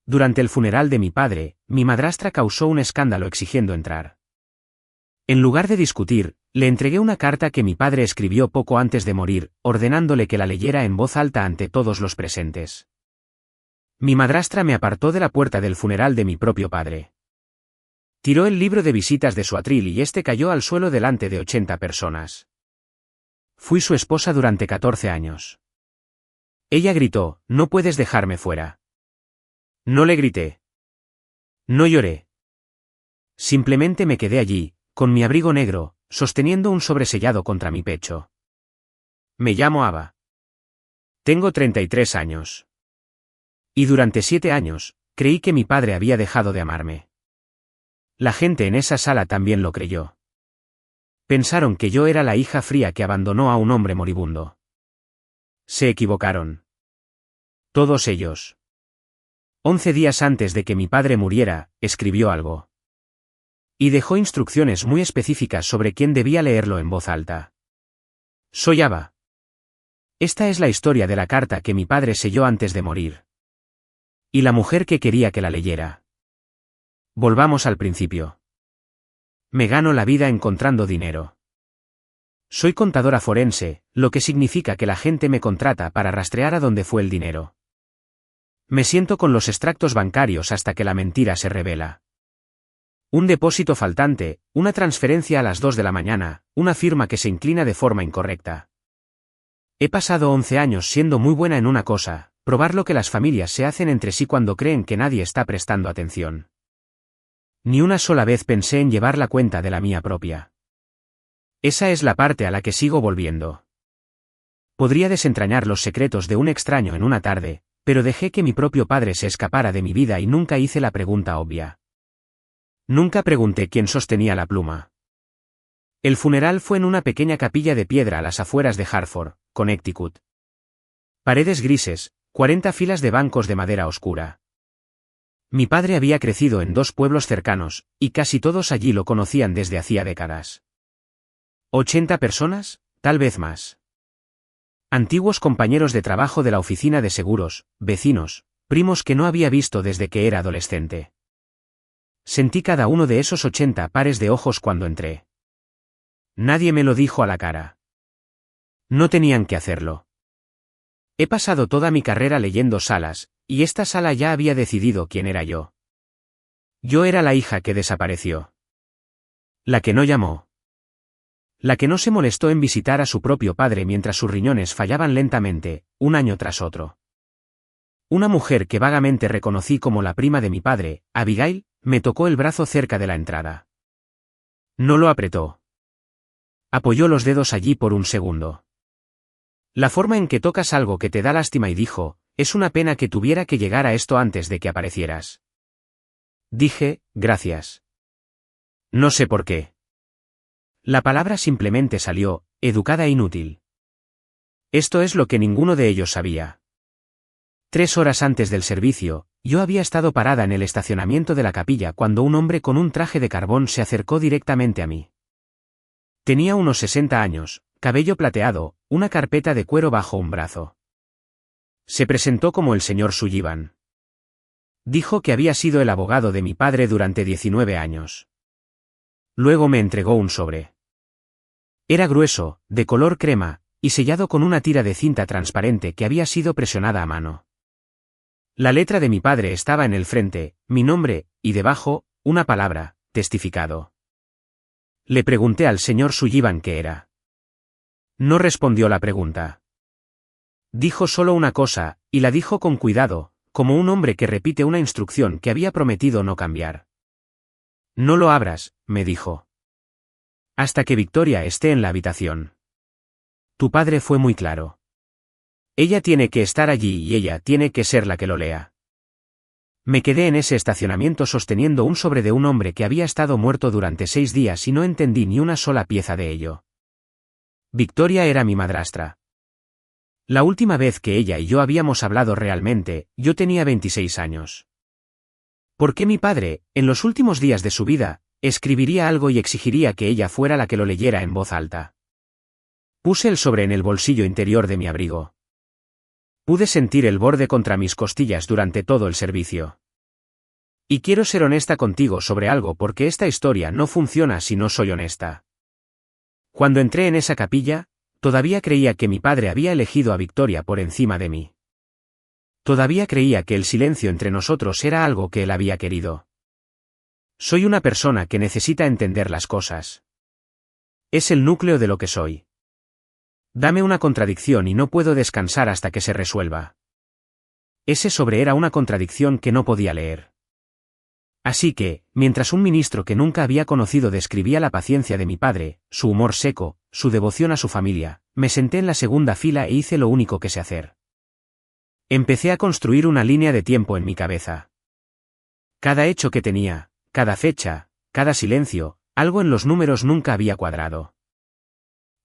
Durante el funeral de mi padre, mi madrastra causó un escándalo exigiendo entrar. En lugar de discutir, le entregué una carta que mi padre escribió poco antes de morir, ordenándole que la leyera en voz alta ante todos los presentes. Mi madrastra me apartó de la puerta del funeral de mi propio padre. Tiró el libro de visitas de su atril y este cayó al suelo delante de 80 personas. Fui su esposa durante 14 años. Ella gritó, «No puedes dejarme fuera». No le grité. No lloré. Simplemente me quedé allí, con mi abrigo negro, sosteniendo un sobresellado contra mi pecho. Me llamo Ava. Tengo 33 años. Y durante 7 años, creí que mi padre había dejado de amarme. La gente en esa sala también lo creyó. Pensaron que yo era la hija fría que abandonó a un hombre moribundo. Se equivocaron. Todos ellos. 11 días antes de que mi padre muriera, escribió algo. Y dejó instrucciones muy específicas sobre quién debía leerlo en voz alta. Soy Ava. Esta es la historia de la carta que mi padre selló antes de morir. Y la mujer que quería que la leyera. Volvamos al principio. Me gano la vida encontrando dinero. Soy contadora forense, lo que significa que la gente me contrata para rastrear a dónde fue el dinero. Me siento con los extractos bancarios hasta que la mentira se revela. Un depósito faltante, una transferencia a las 2 de la mañana, una firma que se inclina de forma incorrecta. He pasado 11 años siendo muy buena en una cosa, probar lo que las familias se hacen entre sí cuando creen que nadie está prestando atención. Ni una sola vez pensé en llevar la cuenta de la mía propia. Esa es la parte a la que sigo volviendo. Podría desentrañar los secretos de un extraño en una tarde, pero dejé que mi propio padre se escapara de mi vida y nunca hice la pregunta obvia. Nunca pregunté quién sostenía la pluma. El funeral fue en una pequeña capilla de piedra a las afueras de Hartford, Connecticut. Paredes grises, 40 filas de bancos de madera oscura. Mi padre había crecido en 2 pueblos cercanos, y casi todos allí lo conocían desde hacía décadas. 80 personas, tal vez más. Antiguos compañeros de trabajo de la oficina de seguros, vecinos, primos que no había visto desde que era adolescente. Sentí cada uno de esos 80 pares de ojos cuando entré. Nadie me lo dijo a la cara. No tenían que hacerlo. He pasado toda mi carrera leyendo salas, y esta sala ya había decidido quién era yo. Yo era la hija que desapareció. La que no llamó. La que no se molestó en visitar a su propio padre mientras sus riñones fallaban lentamente, un año tras otro. Una mujer que vagamente reconocí como la prima de mi padre, Abigail, me tocó el brazo cerca de la entrada. No lo apretó. Apoyó los dedos allí por un segundo. La forma en que tocas algo que te da lástima y dijo, es una pena que tuviera que llegar a esto antes de que aparecieras. Dije, gracias. No sé por qué. La palabra simplemente salió, educada e inútil. Esto es lo que ninguno de ellos sabía. 3 horas antes del servicio, yo había estado parada en el estacionamiento de la capilla cuando un hombre con un traje de carbón se acercó directamente a mí. Tenía unos 60 años, cabello plateado, una carpeta de cuero bajo un brazo. Se presentó como el señor Sullivan. Dijo que había sido el abogado de mi padre durante 19 años. Luego me entregó un sobre. Era grueso, de color crema, y sellado con una tira de cinta transparente que había sido presionada a mano. La letra de mi padre estaba en el frente, mi nombre, y debajo, una palabra, testificado. Le pregunté al señor Sullivan qué era. No respondió la pregunta. Dijo solo una cosa, y la dijo con cuidado, como un hombre que repite una instrucción que había prometido no cambiar. No lo abras, me dijo. Hasta que Victoria esté en la habitación. Tu padre fue muy claro. Ella tiene que estar allí y ella tiene que ser la que lo lea. Me quedé en ese estacionamiento sosteniendo un sobre de un hombre que había estado muerto durante 6 días y no entendí ni una sola pieza de ello. Victoria era mi madrastra. La última vez que ella y yo habíamos hablado realmente, yo tenía 26 años. ¿Por qué mi padre, en los últimos días de su vida, escribiría algo y exigiría que ella fuera la que lo leyera en voz alta? Puse el sobre en el bolsillo interior de mi abrigo. Pude sentir el borde contra mis costillas durante todo el servicio. Y quiero ser honesta contigo sobre algo porque esta historia no funciona si no soy honesta. Cuando entré en esa capilla, todavía creía que mi padre había elegido a Victoria por encima de mí. Todavía creía que el silencio entre nosotros era algo que él había querido. Soy una persona que necesita entender las cosas. Es el núcleo de lo que soy. Dame una contradicción y no puedo descansar hasta que se resuelva. Ese sobre era una contradicción que no podía leer. Así que, mientras un ministro que nunca había conocido describía la paciencia de mi padre, su humor seco, su devoción a su familia, me senté en la segunda fila e hice lo único que sé hacer. Empecé a construir una línea de tiempo en mi cabeza. Cada hecho que tenía, cada fecha, cada silencio, algo en los números nunca había cuadrado.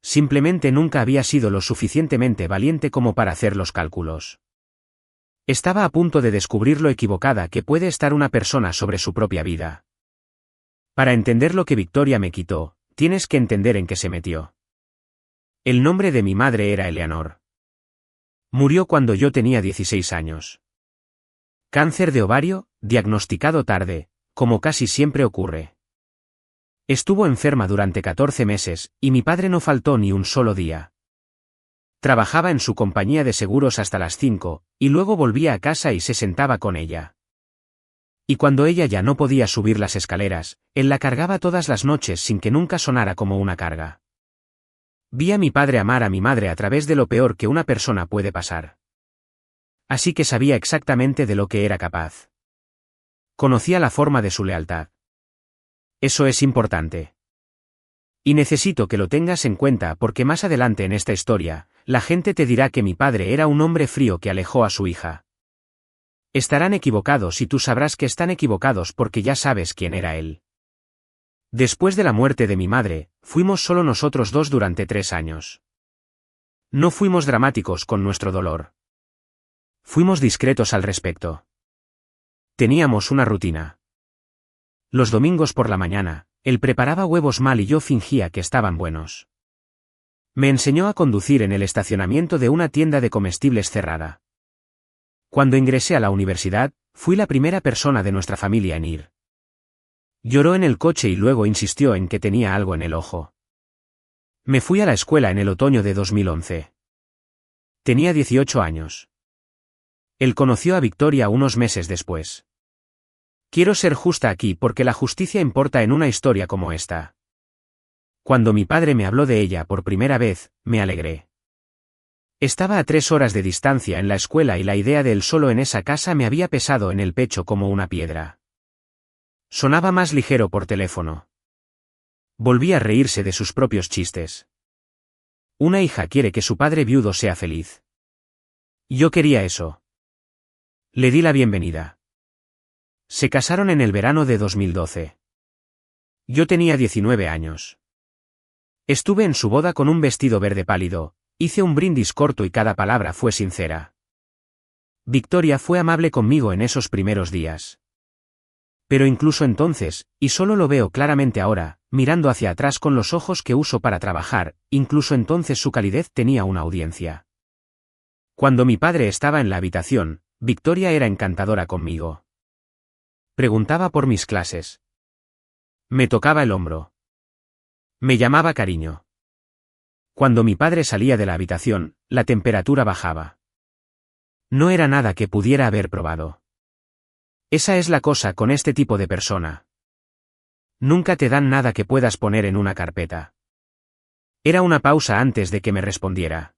Simplemente nunca había sido lo suficientemente valiente como para hacer los cálculos. Estaba a punto de descubrir lo equivocada que puede estar una persona sobre su propia vida. Para entender lo que Victoria me quitó, tienes que entender en qué se metió. El nombre de mi madre era Eleanor. Murió cuando yo tenía 16 años. Cáncer de ovario, diagnosticado tarde, como casi siempre ocurre. Estuvo enferma durante 14 meses, y mi padre no faltó ni un solo día. Trabajaba en su compañía de seguros hasta las 5, y luego volvía a casa y se sentaba con ella. Y cuando ella ya no podía subir las escaleras, él la cargaba todas las noches sin que nunca sonara como una carga. Vi a mi padre amar a mi madre a través de lo peor que una persona puede pasar. Así que sabía exactamente de lo que era capaz. Conocía la forma de su lealtad. Eso es importante. Y necesito que lo tengas en cuenta porque más adelante en esta historia, la gente te dirá que mi padre era un hombre frío que alejó a su hija. Estarán equivocados y tú sabrás que están equivocados porque ya sabes quién era él. Después de la muerte de mi madre, fuimos solo nosotros dos durante 3 años. No fuimos dramáticos con nuestro dolor. Fuimos discretos al respecto. Teníamos una rutina. Los domingos por la mañana, él preparaba huevos mal y yo fingía que estaban buenos. Me enseñó a conducir en el estacionamiento de una tienda de comestibles cerrada. Cuando ingresé a la universidad, fui la primera persona de nuestra familia en ir. Lloró en el coche y luego insistió en que tenía algo en el ojo. Me fui a la escuela en el otoño de 2011. Tenía 18 años. Él conoció a Victoria unos meses después. Quiero ser justa aquí porque la justicia importa en una historia como esta. Cuando mi padre me habló de ella por primera vez, me alegré. Estaba a 3 horas de distancia en la escuela y la idea de él solo en esa casa me había pesado en el pecho como una piedra. Sonaba más ligero por teléfono. Volví a reírse de sus propios chistes. Una hija quiere que su padre viudo sea feliz. Yo quería eso. Le di la bienvenida. Se casaron en el verano de 2012. Yo tenía 19 años. Estuve en su boda con un vestido verde pálido, hice un brindis corto y cada palabra fue sincera. Victoria fue amable conmigo en esos primeros días. Pero incluso entonces, y solo lo veo claramente ahora, mirando hacia atrás con los ojos que uso para trabajar, incluso entonces su calidez tenía una audiencia. Cuando mi padre estaba en la habitación, Victoria era encantadora conmigo. Preguntaba por mis clases. Me tocaba el hombro. Me llamaba cariño. Cuando mi padre salía de la habitación, la temperatura bajaba. No era nada que pudiera haber probado. Esa es la cosa con este tipo de persona. Nunca te dan nada que puedas poner en una carpeta. Era una pausa antes de que me respondiera.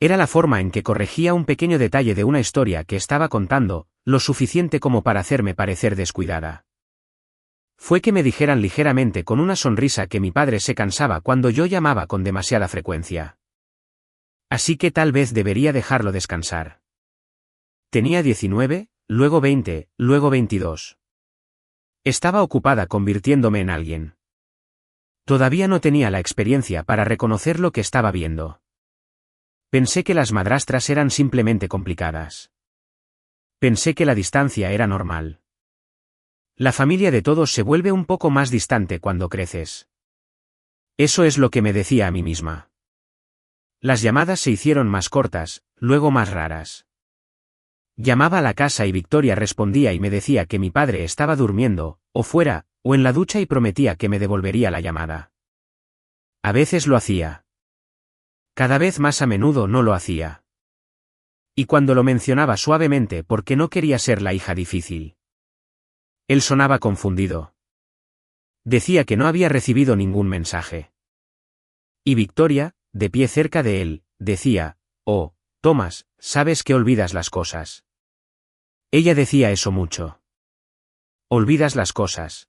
Era la forma en que corregía un pequeño detalle de una historia que estaba contando, lo suficiente como para hacerme parecer descuidada. Fue que me dijeran ligeramente con una sonrisa que mi padre se cansaba cuando yo llamaba con demasiada frecuencia. Así que tal vez debería dejarlo descansar. Tenía 19, luego 20, luego 22. Estaba ocupada convirtiéndome en alguien. Todavía no tenía la experiencia para reconocer lo que estaba viendo. Pensé que las madrastras eran simplemente complicadas. Pensé que la distancia era normal. La familia de todos se vuelve un poco más distante cuando creces. Eso es lo que me decía a mí misma. Las llamadas se hicieron más cortas, luego más raras. Llamaba a la casa y Victoria respondía y me decía que mi padre estaba durmiendo, o fuera, o en la ducha y prometía que me devolvería la llamada. A veces lo hacía. Cada vez más a menudo no lo hacía. Y cuando lo mencionaba suavemente porque no quería ser la hija difícil. Él sonaba confundido. Decía que no había recibido ningún mensaje. Y Victoria, de pie cerca de él, decía, «Oh, Thomas, sabes que olvidas las cosas». Ella decía eso mucho. «Olvidas las cosas».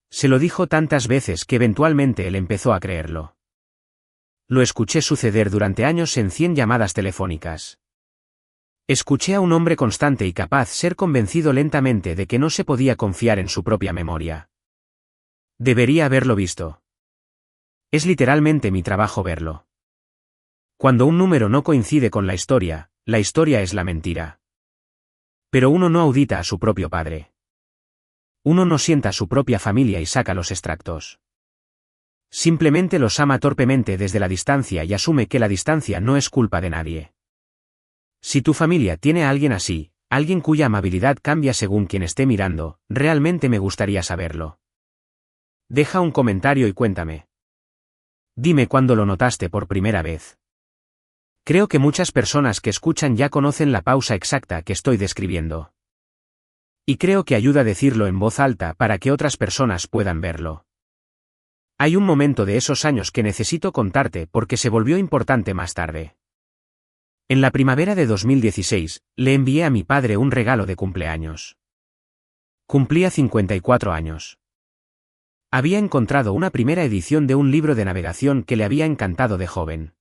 Se lo dijo tantas veces que eventualmente él empezó a creerlo. Lo escuché suceder durante años en 100 llamadas telefónicas. Escuché a un hombre constante y capaz ser convencido lentamente de que no se podía confiar en su propia memoria. Debería haberlo visto. Es literalmente mi trabajo verlo. Cuando un número no coincide con la historia es la mentira. Pero uno no audita a su propio padre. Uno no sienta a su propia familia y saca los extractos. Simplemente los ama torpemente desde la distancia y asume que la distancia no es culpa de nadie. Si tu familia tiene a alguien así, alguien cuya amabilidad cambia según quien esté mirando, realmente me gustaría saberlo. Deja un comentario y cuéntame. Dime cuándo lo notaste por primera vez. Creo que muchas personas que escuchan ya conocen la pausa exacta que estoy describiendo. Y creo que ayuda a decirlo en voz alta para que otras personas puedan verlo. Hay un momento de esos años que necesito contarte porque se volvió importante más tarde. En la primavera de 2016, le envié a mi padre un regalo de cumpleaños. Cumplía 54 años. Había encontrado una primera edición de un libro de navegación que le había encantado de joven.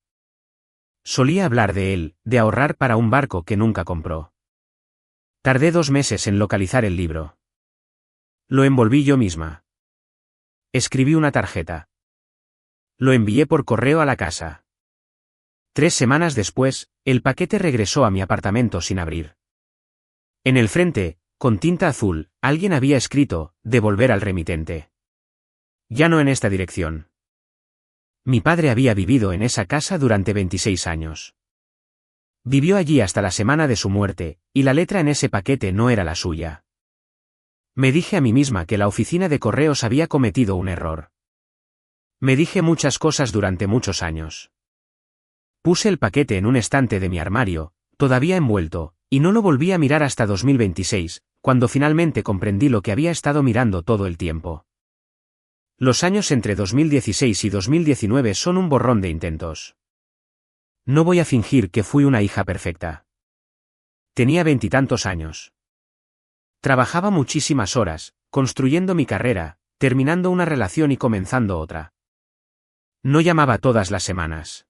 Solía hablar de él, de ahorrar para un barco que nunca compró. Tardé 2 meses en localizar el libro. Lo envolví yo misma. Escribí una tarjeta. Lo envié por correo a la casa. 3 semanas después, el paquete regresó a mi apartamento sin abrir. En el frente, con tinta azul, alguien había escrito, devolver al remitente. Ya no en esta dirección. Mi padre había vivido en esa casa durante 26 años. Vivió allí hasta la semana de su muerte, y la letra en ese paquete no era la suya. Me dije a mí misma que la oficina de correos había cometido un error. Me dije muchas cosas durante muchos años. Puse el paquete en un estante de mi armario, todavía envuelto, y no lo volví a mirar hasta 2026, cuando finalmente comprendí lo que había estado mirando todo el tiempo. Los años entre 2016 y 2019 son un borrón de intentos. No voy a fingir que fui una hija perfecta. Tenía 20 y tantos años. Trabajaba muchísimas horas, construyendo mi carrera, terminando una relación y comenzando otra. No llamaba todas las semanas.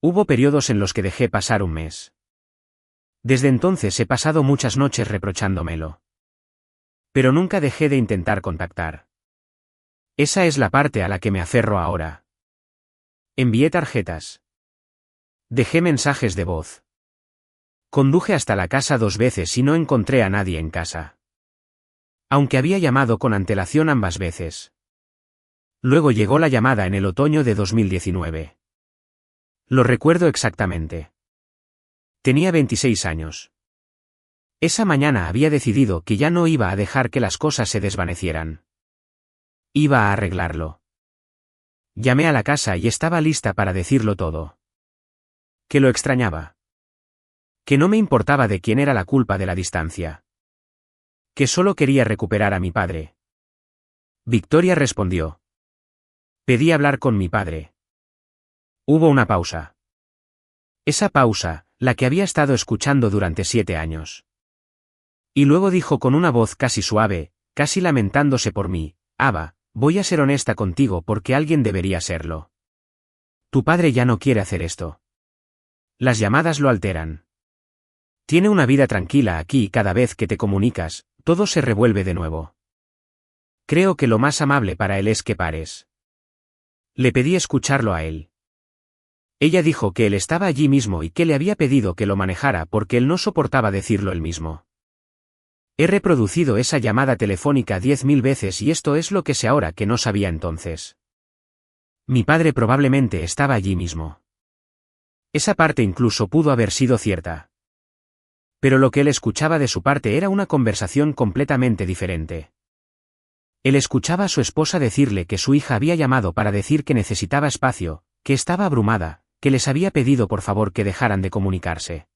Hubo periodos en los que dejé pasar un mes. Desde entonces he pasado muchas noches reprochándomelo. Pero nunca dejé de intentar contactar. Esa es la parte a la que me aferro ahora. Envié tarjetas. Dejé mensajes de voz. Conduje hasta la casa 2 veces y no encontré a nadie en casa. Aunque había llamado con antelación ambas veces. Luego llegó la llamada en el otoño de 2019. Lo recuerdo exactamente. Tenía 26 años. Esa mañana había decidido que ya no iba a dejar que las cosas se desvanecieran. Iba a arreglarlo. Llamé a la casa y estaba lista para decirlo todo. Que lo extrañaba. Que no me importaba de quién era la culpa de la distancia. Que solo quería recuperar a mi padre. Victoria respondió. Pedí hablar con mi padre. Hubo una pausa. Esa pausa, la que había estado escuchando durante 7 años. Y luego dijo con una voz casi suave, casi lamentándose por mí, Ava, voy a ser honesta contigo porque alguien debería serlo. Tu padre ya no quiere hacer esto. Las llamadas lo alteran. Tiene una vida tranquila aquí y cada vez que te comunicas, todo se revuelve de nuevo. Creo que lo más amable para él es que pares. Le pedí escucharlo a él. Ella dijo que él estaba allí mismo y que le había pedido que lo manejara porque él no soportaba decirlo él mismo. He reproducido esa llamada telefónica 10.000 veces y esto es lo que sé ahora que no sabía entonces. Mi padre probablemente estaba allí mismo. Esa parte incluso pudo haber sido cierta. Pero lo que él escuchaba de su parte era una conversación completamente diferente. Él escuchaba a su esposa decirle que su hija había llamado para decir que necesitaba espacio, que estaba abrumada, que les había pedido por favor que dejaran de comunicarse.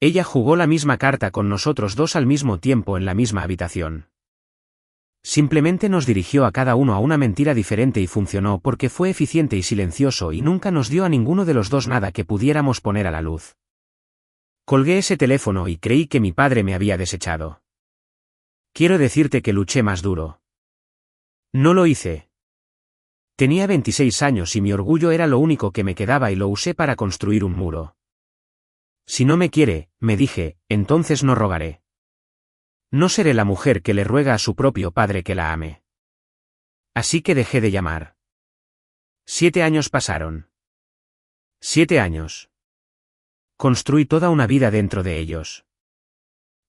Ella jugó la misma carta con nosotros dos al mismo tiempo en la misma habitación. Simplemente nos dirigió a cada uno a una mentira diferente y funcionó porque fue eficiente y silencioso y nunca nos dio a ninguno de los dos nada que pudiéramos poner a la luz. Colgué ese teléfono y creí que mi padre me había desechado. Quiero decirte que luché más duro. No lo hice. Tenía 26 años y mi orgullo era lo único que me quedaba y lo usé para construir un muro. Si no me quiere, me dije, entonces no rogaré. No seré la mujer que le ruega a su propio padre que la ame. Así que dejé de llamar. 7 años pasaron. 7 años. Construí toda una vida dentro de ellos.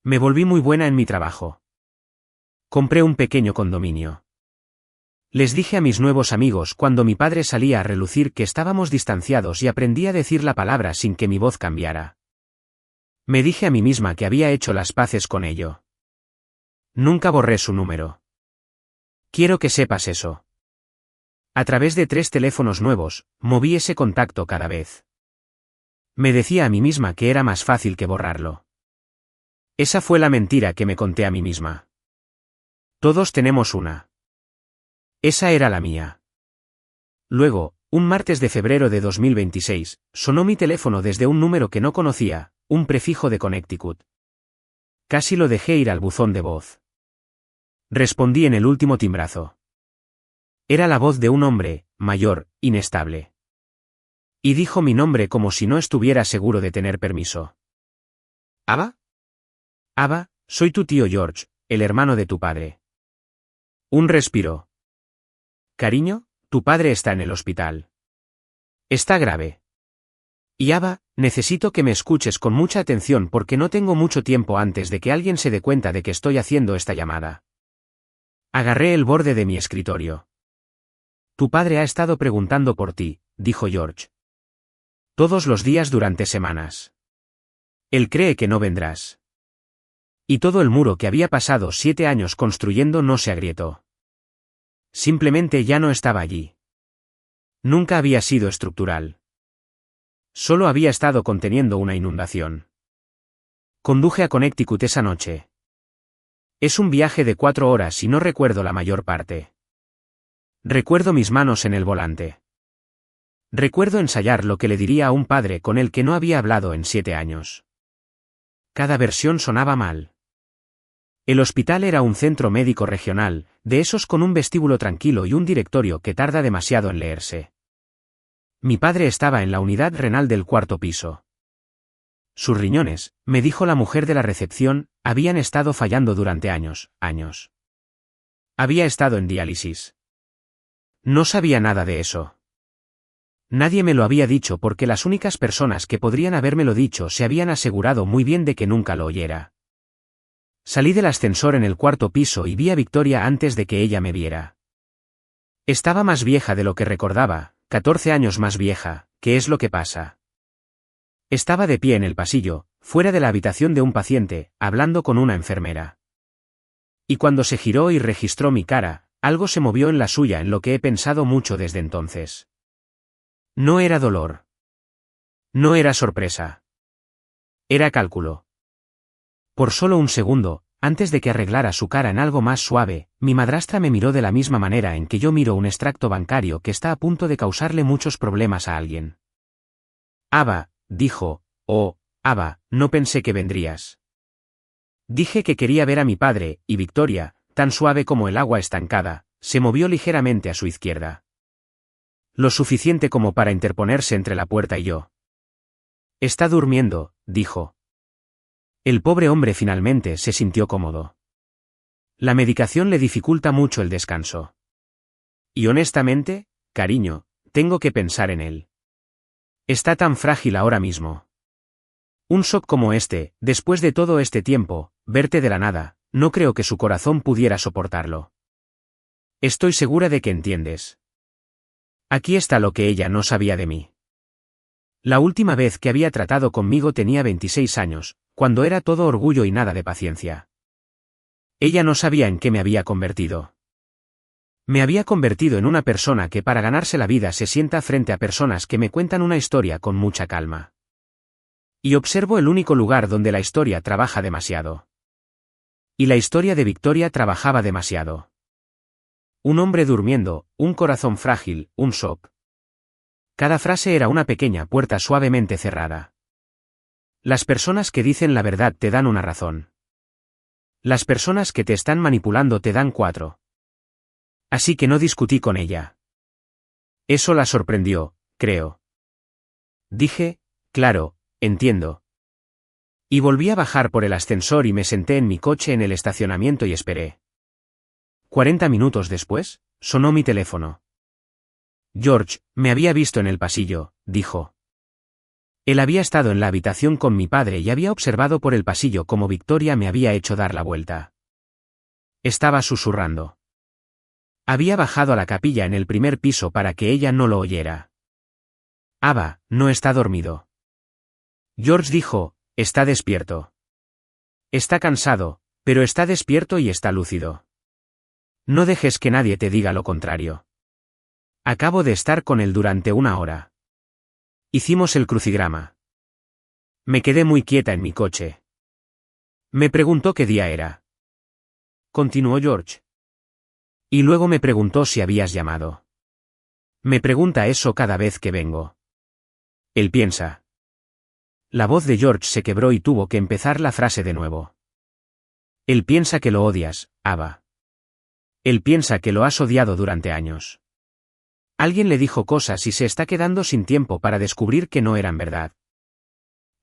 Me volví muy buena en mi trabajo. Compré un pequeño condominio. Les dije a mis nuevos amigos cuando mi padre salía a relucir que estábamos distanciados y aprendí a decir la palabra sin que mi voz cambiara. Me dije a mí misma que había hecho las paces con ello. Nunca borré su número. Quiero que sepas eso. A través de 3 teléfonos nuevos, moví ese contacto cada vez. Me decía a mí misma que era más fácil que borrarlo. Esa fue la mentira que me conté a mí misma. Todos tenemos una. Esa era la mía. Luego, un martes de febrero de 2026, sonó mi teléfono desde un número que no conocía, un prefijo de Connecticut. Casi lo dejé ir al buzón de voz. Respondí en el último timbrazo. Era la voz de un hombre, mayor, inestable. Y dijo mi nombre como si no estuviera seguro de tener permiso. ¿Ava? Ava, soy tu tío George, el hermano de tu padre. Un respiro. Cariño, tu padre está en el hospital. Está grave. Y Ava, necesito que me escuches con mucha atención porque no tengo mucho tiempo antes de que alguien se dé cuenta de que estoy haciendo esta llamada. Agarré el borde de mi escritorio. Tu padre ha estado preguntando por ti, dijo George. Todos los días durante semanas. Él cree que no vendrás. Y todo el muro que había pasado 7 años construyendo no se agrietó. Simplemente ya no estaba allí. Nunca había sido estructural. Solo había estado conteniendo una inundación. Conduje a Connecticut esa noche. Es un viaje de 4 horas y no recuerdo la mayor parte. Recuerdo mis manos en el volante. Recuerdo ensayar lo que le diría a un padre con el que no había hablado en 7 años. Cada versión sonaba mal. El hospital era un centro médico regional, de esos con un vestíbulo tranquilo y un directorio que tarda demasiado en leerse. Mi padre estaba en la unidad renal del 4º piso. Sus riñones, me dijo la mujer de la recepción, habían estado fallando durante años. Había estado en diálisis. No sabía nada de eso. Nadie me lo había dicho porque las únicas personas que podrían habérmelo dicho se habían asegurado muy bien de que nunca lo oyera. Salí del ascensor en el 4º piso y vi a Victoria antes de que ella me viera. Estaba más vieja de lo que recordaba, 14 años más vieja. ¿Qué es lo que pasa? Estaba de pie en el pasillo, fuera de la habitación de un paciente, hablando con una enfermera. Y cuando se giró y registró mi cara, algo se movió en la suya en lo que he pensado mucho desde entonces. No era dolor. No era sorpresa. Era cálculo. Por solo un segundo, antes de que arreglara su cara en algo más suave, mi madrastra me miró de la misma manera en que yo miro un extracto bancario que está a punto de causarle muchos problemas a alguien. Ava, dijo, oh, Ava, no pensé que vendrías. Dije que quería ver a mi padre, y Victoria, tan suave como el agua estancada, se movió ligeramente a su izquierda. Lo suficiente como para interponerse entre la puerta y yo. Está durmiendo, dijo. El pobre hombre finalmente se sintió cómodo. La medicación le dificulta mucho el descanso. Y honestamente, cariño, tengo que pensar en él. Está tan frágil ahora mismo. Un shock como este, después de todo este tiempo, verte de la nada, no creo que su corazón pudiera soportarlo. Estoy segura de que entiendes. Aquí está lo que ella no sabía de mí. La última vez que había tratado conmigo tenía 26 años, cuando era todo orgullo y nada de paciencia. Ella no sabía en qué me había convertido. Me había convertido en una persona que para ganarse la vida se sienta frente a personas que me cuentan una historia con mucha calma. Y observo el único lugar donde la historia trabaja demasiado. Y la historia de Victoria trabajaba demasiado. Un hombre durmiendo, un corazón frágil, un shock. Cada frase era una pequeña puerta suavemente cerrada. Las personas que dicen la verdad te dan una razón. Las personas que te están manipulando te dan 4. Así que no discutí con ella. Eso la sorprendió, creo. Dije, claro, entiendo. Y volví a bajar por el ascensor y me senté en mi coche en el estacionamiento y esperé. 40 minutos después, sonó mi teléfono. George, me había visto en el pasillo, dijo. Él había estado en la habitación con mi padre y había observado por el pasillo cómo Victoria me había hecho dar la vuelta. Estaba susurrando. Había bajado a la capilla en el primer piso para que ella no lo oyera. Ava, no está dormido. George dijo, está despierto. Está cansado, pero está despierto y está lúcido. No dejes que nadie te diga lo contrario. Acabo de estar con él durante 1 hora. Hicimos el crucigrama. Me quedé muy quieta en mi coche. Me preguntó qué día era. Continuó George. Y luego me preguntó si habías llamado. Me pregunta eso cada vez que vengo. Él piensa. La voz de George se quebró y tuvo que empezar la frase de nuevo. Él piensa que lo odias, Ava. Él piensa que lo has odiado durante años. Alguien le dijo cosas y se está quedando sin tiempo para descubrir que no eran verdad.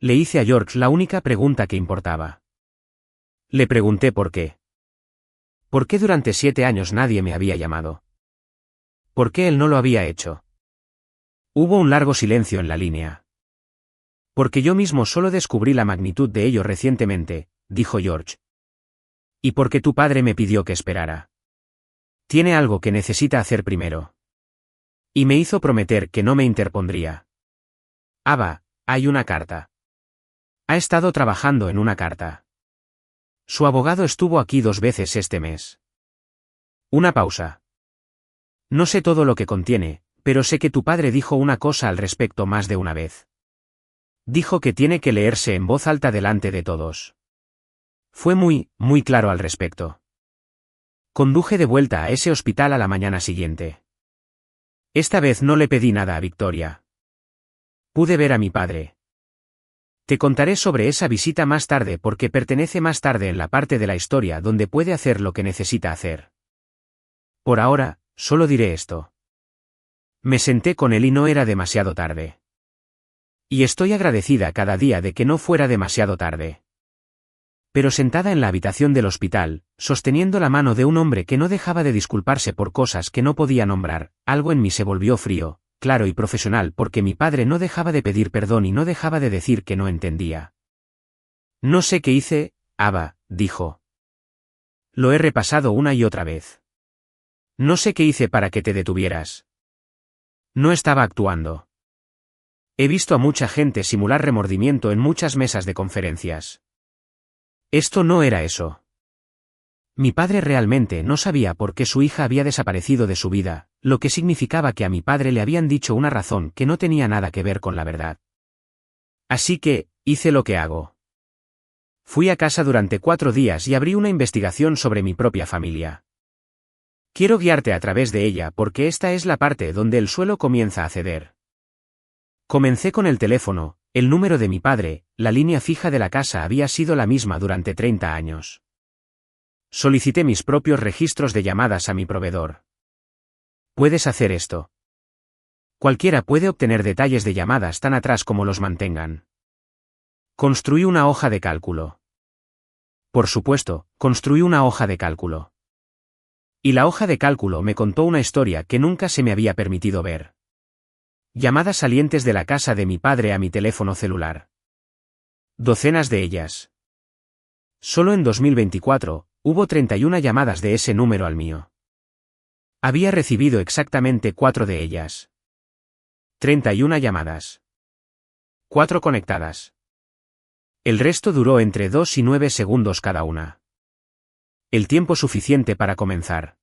Le hice a George la única pregunta que importaba. Le pregunté por qué. ¿Por qué durante 7 años nadie me había llamado? ¿Por qué él no lo había hecho? Hubo un largo silencio en la línea. Porque yo mismo solo descubrí la magnitud de ello recientemente, dijo George. Y porque tu padre me pidió que esperara. Tiene algo que necesita hacer primero. Y me hizo prometer que no me interpondría. Ava, hay una carta. Ha estado trabajando en una carta. Su abogado estuvo aquí 2 veces este mes. Una pausa. No sé todo lo que contiene, pero sé que tu padre dijo una cosa al respecto más de una vez. Dijo que tiene que leerse en voz alta delante de todos. Fue muy claro al respecto. Conduje de vuelta a ese hospital a la mañana siguiente. Esta vez no le pedí nada a Victoria. Pude ver a mi padre. Te contaré sobre esa visita más tarde porque pertenece más tarde en la parte de la historia donde puede hacer lo que necesita hacer. Por ahora, solo diré esto. Me senté con él y no era demasiado tarde. Y estoy agradecida cada día de que no fuera demasiado tarde. Pero sentada en la habitación del hospital, sosteniendo la mano de un hombre que no dejaba de disculparse por cosas que no podía nombrar, algo en mí se volvió frío, claro y profesional porque mi padre no dejaba de pedir perdón y no dejaba de decir que no entendía. No sé qué hice, Ava, dijo. Lo he repasado una y otra vez. No sé qué hice para que te detuvieras. No estaba actuando. He visto a mucha gente simular remordimiento en muchas mesas de conferencias. Esto no era eso. Mi padre realmente no sabía por qué su hija había desaparecido de su vida, lo que significaba que a mi padre le habían dicho una razón que no tenía nada que ver con la verdad. Así que, hice lo que hago. Fui a casa durante 4 días y abrí una investigación sobre mi propia familia. Quiero guiarte a través de ella porque esta es la parte donde el suelo comienza a ceder. Comencé con el teléfono, el número de mi padre, la línea fija de la casa había sido la misma durante 30 años. Solicité mis propios registros de llamadas a mi proveedor. Puedes hacer esto. Cualquiera puede obtener detalles de llamadas tan atrás como los mantengan. Construí una hoja de cálculo. Por supuesto, construí una hoja de cálculo. Y la hoja de cálculo me contó una historia que nunca se me había permitido ver. Llamadas salientes de la casa de mi padre a mi teléfono celular. Docenas de ellas. Solo en 2024, hubo 31 llamadas de ese número al mío. Había recibido exactamente 4 de ellas. 31 llamadas. 4 conectadas. El resto duró entre 2 y 9 segundos cada una. El tiempo suficiente para comenzar.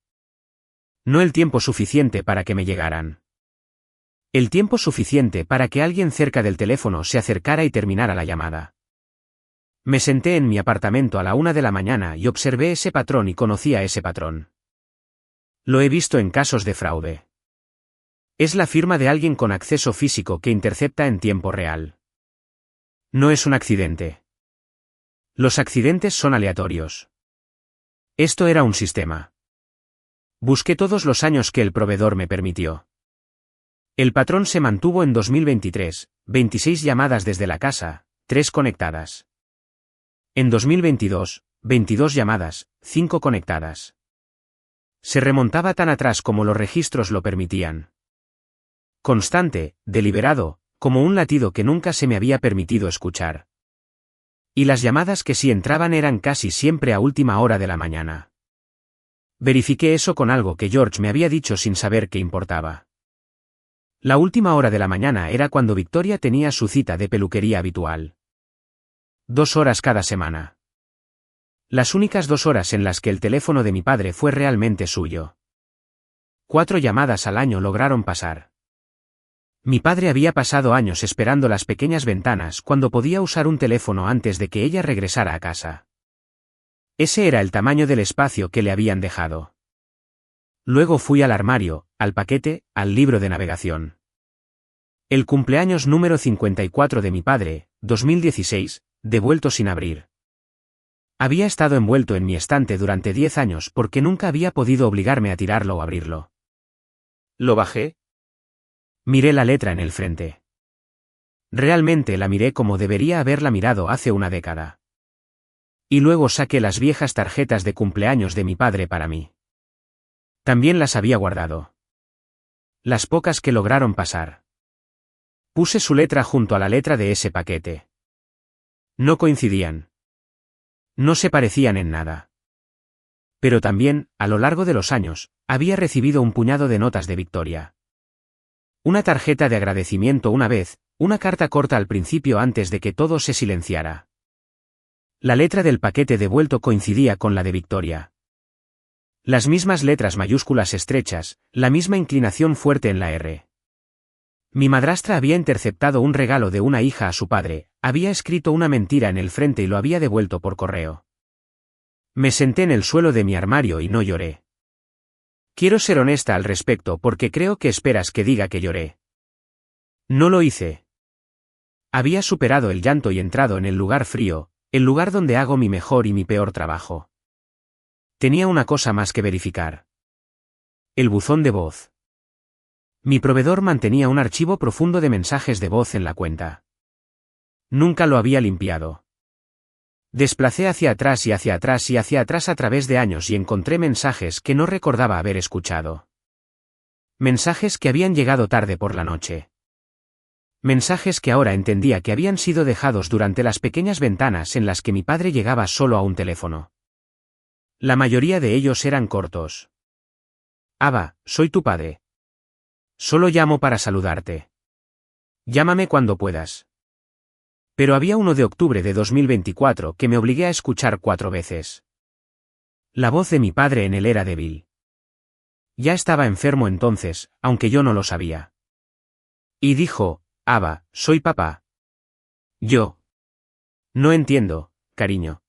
No el tiempo suficiente para que me llegaran. El tiempo suficiente para que alguien cerca del teléfono se acercara y terminara la llamada. Me senté en mi apartamento a la 1 de la mañana y observé ese patrón y conocí a ese patrón. Lo he visto en casos de fraude. Es la firma de alguien con acceso físico que intercepta en tiempo real. No es un accidente. Los accidentes son aleatorios. Esto era un sistema. Busqué todos los años que el proveedor me permitió. El patrón se mantuvo en 2023, 26 llamadas desde la casa, 3 conectadas. En 2022, 22 llamadas, 5 conectadas. Se remontaba tan atrás como los registros lo permitían. Constante, deliberado, como un latido que nunca se me había permitido escuchar. Y las llamadas que sí entraban eran casi siempre a última hora de la mañana. Verifiqué eso con algo que George me había dicho sin saber qué importaba. La última hora de la mañana era cuando Victoria tenía su cita de peluquería habitual. 2 horas cada semana. Las únicas 2 horas en las que el teléfono de mi padre fue realmente suyo. 4 llamadas al año lograron pasar. Mi padre había pasado años esperando las pequeñas ventanas cuando podía usar un teléfono antes de que ella regresara a casa. Ese era el tamaño del espacio que le habían dejado. Luego fui al armario, al paquete, al libro de navegación. El cumpleaños número 54 de mi padre, 2016, devuelto sin abrir. Había estado envuelto en mi estante durante 10 años porque nunca había podido obligarme a tirarlo o abrirlo. Lo bajé. Miré la letra en el frente. Realmente la miré como debería haberla mirado hace una década. Y luego saqué las viejas tarjetas de cumpleaños de mi padre para mí. También las había guardado. Las pocas que lograron pasar. Puse su letra junto a la letra de ese paquete. No coincidían. No se parecían en nada. Pero también, a lo largo de los años, había recibido un puñado de notas de Victoria. Una tarjeta de agradecimiento una vez, una carta corta al principio antes de que todo se silenciara. La letra del paquete devuelto coincidía con la de Victoria. Las mismas letras mayúsculas estrechas, la misma inclinación fuerte en la R. Mi madrastra había interceptado un regalo de una hija a su padre, había escrito una mentira en el frente y lo había devuelto por correo. Me senté en el suelo de mi armario y no lloré. Quiero ser honesta al respecto porque creo que esperas que diga que lloré. No lo hice. Había superado el llanto y entrado en el lugar frío, el lugar donde hago mi mejor y mi peor trabajo. Tenía una cosa más que verificar. El buzón de voz. Mi proveedor mantenía un archivo profundo de mensajes de voz en la cuenta. Nunca lo había limpiado. Desplacé hacia atrás y hacia atrás y hacia atrás a través de años y encontré mensajes que no recordaba haber escuchado. Mensajes que habían llegado tarde por la noche. Mensajes que ahora entendía que habían sido dejados durante las pequeñas ventanas en las que mi padre llegaba solo a un teléfono. La mayoría de ellos eran cortos. Ava, soy tu padre. Solo llamo para saludarte. Llámame cuando puedas. Pero había uno de octubre de 2024 que me obligué a escuchar 4 veces. La voz de mi padre en él era débil. Ya estaba enfermo entonces, aunque yo no lo sabía. Y dijo, Ava, soy papá. Yo. No entiendo, cariño.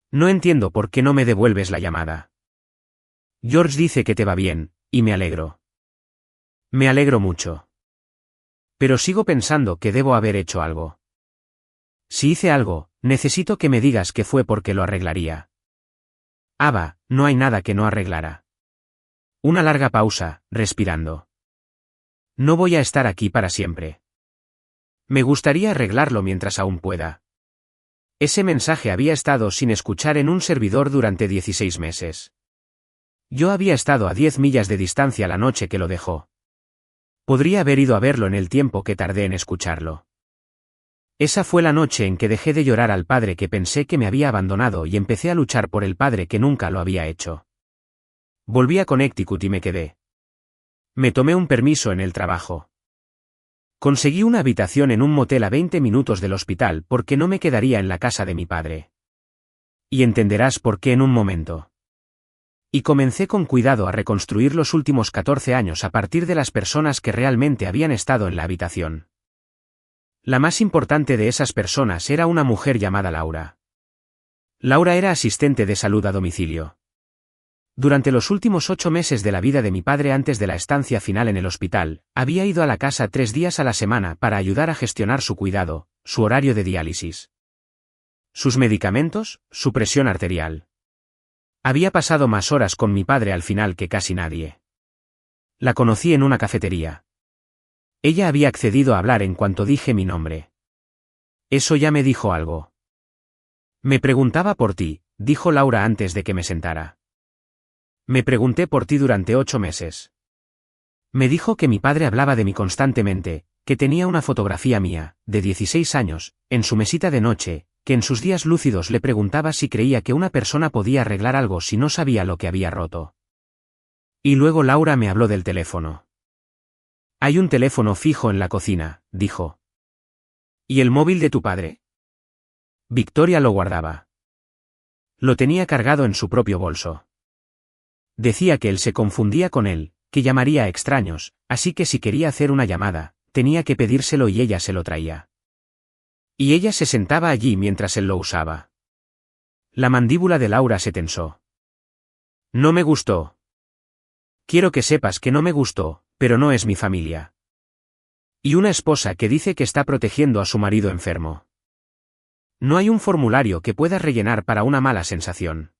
No entiendo por qué no me devuelves la llamada. George dice que te va bien, y me alegro. Me alegro mucho. Pero sigo pensando que debo haber hecho algo. Si hice algo, necesito que me digas que fue porque lo arreglaría. Ava, no hay nada que no arreglara. Una larga pausa, respirando. No voy a estar aquí para siempre. Me gustaría arreglarlo mientras aún pueda. Ese mensaje había estado sin escuchar en un servidor durante 16 meses. Yo había estado a 10 millas de distancia la noche que lo dejó. Podría haber ido a verlo en el tiempo que tardé en escucharlo. Esa fue la noche en que dejé de llorar al padre que pensé que me había abandonado y empecé a luchar por el padre que nunca lo había hecho. Volví a Connecticut y me quedé. Me tomé un permiso en el trabajo. Conseguí una habitación en un motel a 20 minutos del hospital porque no me quedaría en la casa de mi padre. Y entenderás por qué en un momento. Y comencé con cuidado a reconstruir los últimos 14 años a partir de las personas que realmente habían estado en la habitación. La más importante de esas personas era una mujer llamada Laura. Laura era asistente de salud a domicilio. Durante los últimos 8 meses de la vida de mi padre antes de la estancia final en el hospital, había ido a la casa 3 días a la semana para ayudar a gestionar su cuidado, su horario de diálisis, sus medicamentos, su presión arterial. Había pasado más horas con mi padre al final que casi nadie. La conocí en una cafetería. Ella había accedido a hablar en cuanto dije mi nombre. Eso ya me dijo algo. Me preguntaba por ti, dijo Laura antes de que me sentara. Me pregunté por ti durante 8 meses. Me dijo que mi padre hablaba de mí constantemente, que tenía una fotografía mía, de 16 años, en su mesita de noche, que en sus días lúcidos le preguntaba si creía que una persona podía arreglar algo si no sabía lo que había roto. Y luego Laura me habló del teléfono. Hay un teléfono fijo en la cocina, dijo. ¿Y el móvil de tu padre? Victoria lo guardaba. Lo tenía cargado en su propio bolso. Decía que él se confundía con él, que llamaría a extraños, así que si quería hacer una llamada, tenía que pedírselo y ella se lo traía. Y ella se sentaba allí mientras él lo usaba. La mandíbula de Laura se tensó. No me gustó. Quiero que sepas que no me gustó, pero no es mi familia. Y una esposa que dice que está protegiendo a su marido enfermo. No hay un formulario que puedas rellenar para una mala sensación.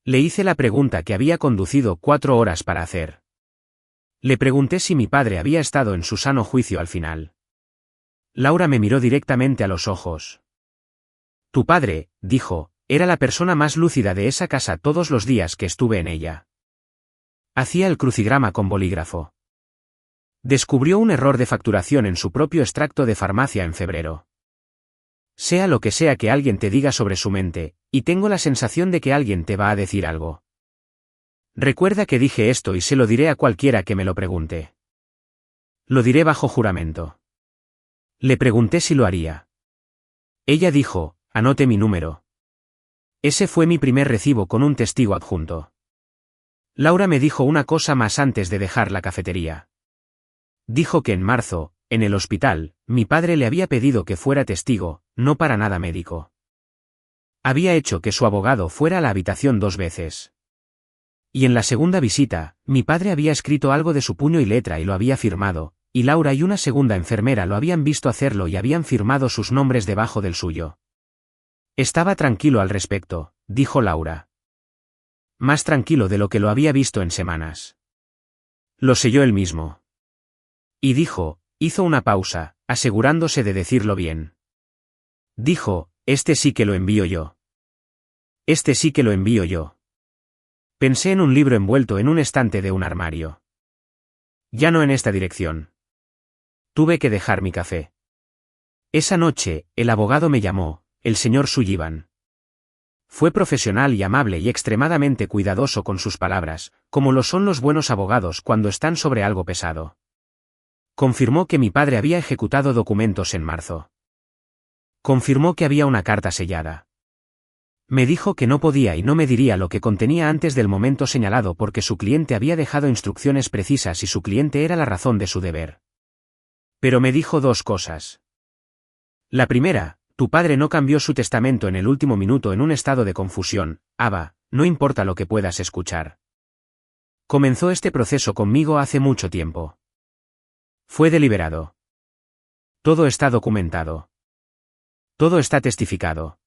Le hice la pregunta que había conducido 4 horas para hacer. Le pregunté si mi padre había estado en su sano juicio al final. Laura me miró directamente a los ojos. Tu padre, dijo, era la persona más lúcida de esa casa todos los días que estuve en ella. Hacía el crucigrama con bolígrafo. Descubrió un error de facturación en su propio extracto de farmacia en febrero. Sea lo que sea que alguien te diga sobre su mente, y tengo la sensación de que alguien te va a decir algo. Recuerda que dije esto y se lo diré a cualquiera que me lo pregunte. Lo diré bajo juramento. Le pregunté si lo haría. Ella dijo, anote mi número. Ese fue mi primer recibo con un testigo adjunto. Laura me dijo una cosa más antes de dejar la cafetería. Dijo que en marzo, en el hospital, mi padre le había pedido que fuera testigo, no para nada médico. Había hecho que su abogado fuera a la habitación 2 veces. Y en la segunda visita, mi padre había escrito algo de su puño y letra y lo había firmado, y Laura y una segunda enfermera lo habían visto hacerlo y habían firmado sus nombres debajo del suyo. Estaba tranquilo al respecto, dijo Laura. Más tranquilo de lo que lo había visto en semanas. Lo selló él mismo. Y dijo, hizo una pausa, asegurándose de decirlo bien. Dijo, este sí que lo envío yo. Este sí que lo envío yo. Pensé en un libro envuelto en un estante de un armario. Ya no en esta dirección. Tuve que dejar mi café. Esa noche, el abogado me llamó, el señor Sullivan. Fue profesional y amable y extremadamente cuidadoso con sus palabras, como lo son los buenos abogados cuando están sobre algo pesado. Confirmó que mi padre había ejecutado documentos en marzo. Confirmó que había una carta sellada. Me dijo que no podía y no me diría lo que contenía antes del momento señalado porque su cliente había dejado instrucciones precisas y su cliente era la razón de su deber. Pero me dijo 2 cosas. La primera, tu padre no cambió su testamento en el último minuto en un estado de confusión, Ava, no importa lo que puedas escuchar. Comenzó este proceso conmigo hace mucho tiempo. Fue deliberado. Todo está documentado. Todo está testificado.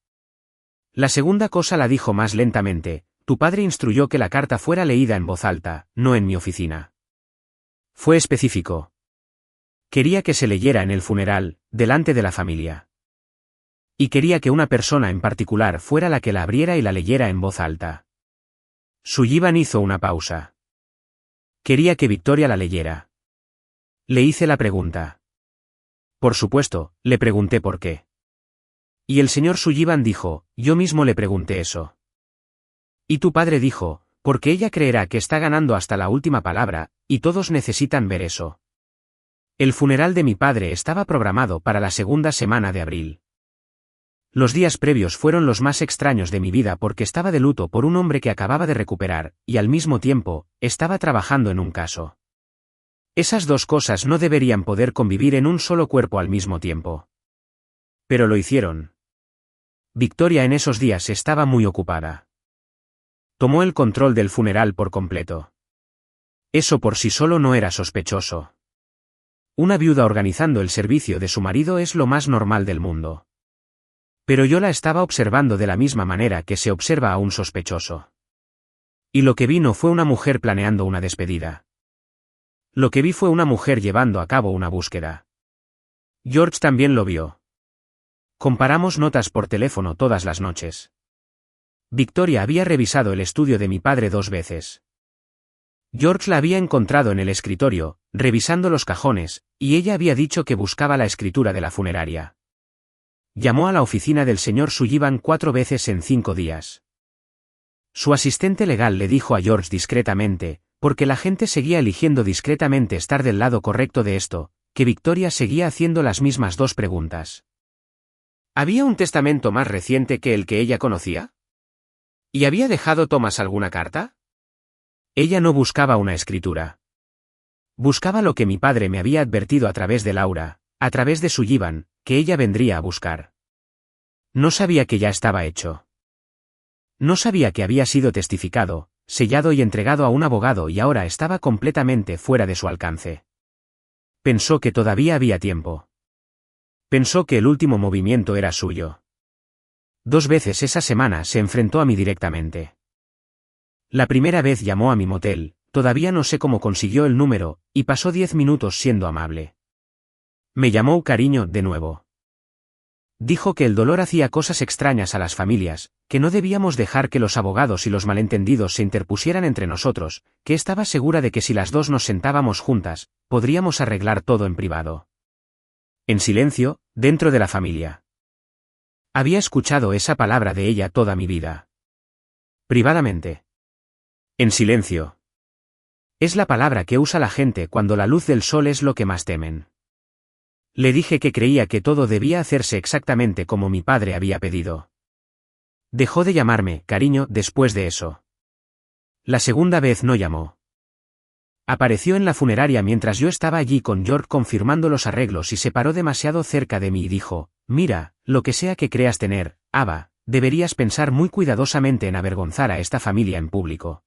La segunda cosa la dijo más lentamente, tu padre instruyó que la carta fuera leída en voz alta, no en mi oficina. Fue específico. Quería que se leyera en el funeral, delante de la familia. Y quería que una persona en particular fuera la que la abriera y la leyera en voz alta. Sullivan hizo una pausa. Quería que Victoria la leyera. Le hice la pregunta. Por supuesto, le pregunté por qué. Y el señor Sullivan dijo, yo mismo le pregunté eso. Y tu padre dijo, porque ella creerá que está ganando hasta la última palabra, y todos necesitan ver eso. El funeral de mi padre estaba programado para la segunda semana de abril. Los días previos fueron los más extraños de mi vida porque estaba de luto por un hombre que acababa de recuperar, y al mismo tiempo, estaba trabajando en un caso. Esas dos cosas no deberían poder convivir en un solo cuerpo al mismo tiempo. Pero lo hicieron. Victoria en esos días estaba muy ocupada. Tomó el control del funeral por completo. Eso por sí solo no era sospechoso. Una viuda organizando el servicio de su marido es lo más normal del mundo. Pero yo la estaba observando de la misma manera que se observa a un sospechoso. Y lo que vi no fue una mujer planeando una despedida. Lo que vi fue una mujer llevando a cabo una búsqueda. George también lo vio. Comparamos notas por teléfono todas las noches. Victoria había revisado el estudio de mi padre 2 veces. George la había encontrado en el escritorio, revisando los cajones, y ella había dicho que buscaba la escritura de la funeraria. Llamó a la oficina del señor Sullivan 4 veces en 5 días. Su asistente legal le dijo a George discretamente, porque la gente seguía eligiendo discretamente estar del lado correcto de esto, que Victoria seguía haciendo las mismas 2 preguntas. ¿Había un testamento más reciente que el que ella conocía? ¿Y había dejado Thomas alguna carta? Ella no buscaba una escritura. Buscaba lo que mi padre me había advertido a través de Laura, a través de Sullivan, que ella vendría a buscar. No sabía que ya estaba hecho. No sabía que había sido testificado, sellado y entregado a un abogado y ahora estaba completamente fuera de su alcance. Pensó que todavía había tiempo. Pensó que el último movimiento era suyo. 2 veces esa semana se enfrentó a mí directamente. La primera vez llamó a mi motel, todavía no sé cómo consiguió el número, y pasó 10 minutos siendo amable. Me llamó cariño de nuevo. Dijo que el dolor hacía cosas extrañas a las familias, que no debíamos dejar que los abogados y los malentendidos se interpusieran entre nosotros, que estaba segura de que si las dos nos sentábamos juntas, podríamos arreglar todo en privado. En silencio, dentro de la familia. Había escuchado esa palabra de ella toda mi vida. Privadamente. En silencio. Es la palabra que usa la gente cuando la luz del sol es lo que más temen. Le dije que creía que todo debía hacerse exactamente como mi padre había pedido. Dejó de llamarme, cariño, después de eso. La segunda vez no llamó. Apareció en la funeraria mientras yo estaba allí con George confirmando los arreglos y se paró demasiado cerca de mí y dijo, mira, lo que sea que creas tener, Ava, deberías pensar muy cuidadosamente en avergonzar a esta familia en público.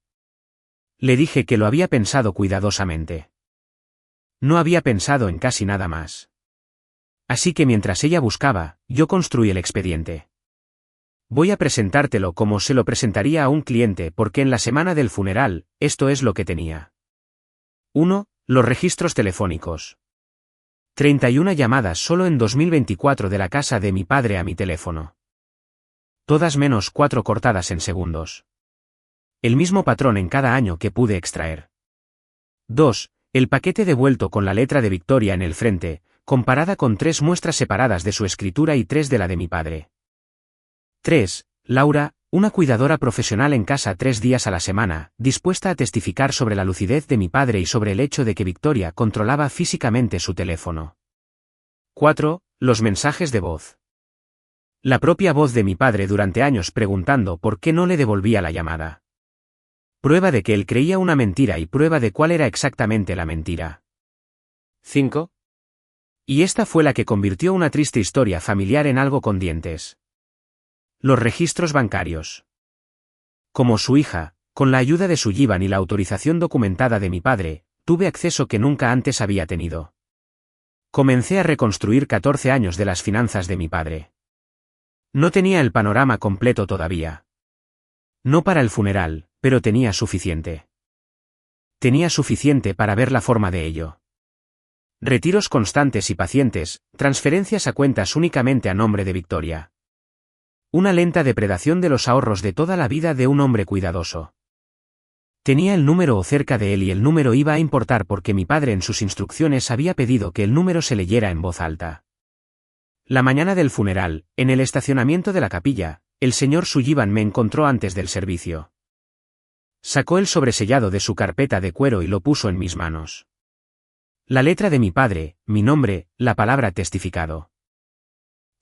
Le dije que lo había pensado cuidadosamente. No había pensado en casi nada más. Así que mientras ella buscaba, yo construí el expediente. Voy a presentártelo como se lo presentaría a un cliente porque en la semana del funeral, esto es lo que tenía. 1. Los registros telefónicos. 31 llamadas solo en 2024 de la casa de mi padre a mi teléfono. Todas menos 4 cortadas en segundos. El mismo patrón en cada año que pude extraer. 2. El paquete devuelto con la letra de Victoria en el frente, comparada con 3 muestras separadas de su escritura y 3 de la de mi padre. 3. Laura, una cuidadora profesional en casa 3 días a la semana, dispuesta a testificar sobre la lucidez de mi padre y sobre el hecho de que Victoria controlaba físicamente su teléfono. 4. Los mensajes de voz. La propia voz de mi padre durante años preguntando por qué no le devolvía la llamada. Prueba de que él creía una mentira y prueba de cuál era exactamente la mentira. 5. Y esta fue la que convirtió una triste historia familiar en algo con dientes. Los registros bancarios. Como su hija, con la ayuda de Sullivan y la autorización documentada de mi padre, tuve acceso que nunca antes había tenido. Comencé a reconstruir 14 años de las finanzas de mi padre. No tenía el panorama completo todavía. No para el funeral, pero tenía suficiente. Tenía suficiente para ver la forma de ello. Retiros constantes y pacientes, transferencias a cuentas únicamente a nombre de Victoria. Una lenta depredación de los ahorros de toda la vida de un hombre cuidadoso. Tenía el número o cerca de él y el número iba a importar porque mi padre en sus instrucciones había pedido que el número se leyera en voz alta. La mañana del funeral, en el estacionamiento de la capilla, el señor Sullivan me encontró antes del servicio. Sacó el sobresellado de su carpeta de cuero y lo puso en mis manos. La letra de mi padre, mi nombre, la palabra testificado.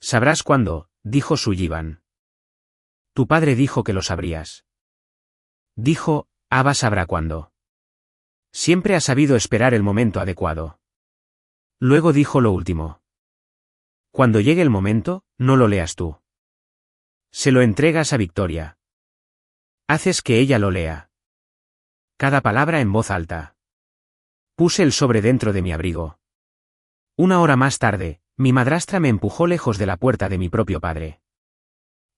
Sabrás cuándo, dijo Sullivan. Tu padre dijo que lo sabrías. Dijo, Abba sabrá cuándo. Siempre ha sabido esperar el momento adecuado. Luego dijo lo último. Cuando llegue el momento, no lo leas tú. Se lo entregas a Victoria. Haces que ella lo lea. Cada palabra en voz alta. Puse el sobre dentro de mi abrigo. Una hora más tarde, mi madrastra me empujó lejos de la puerta de mi propio padre.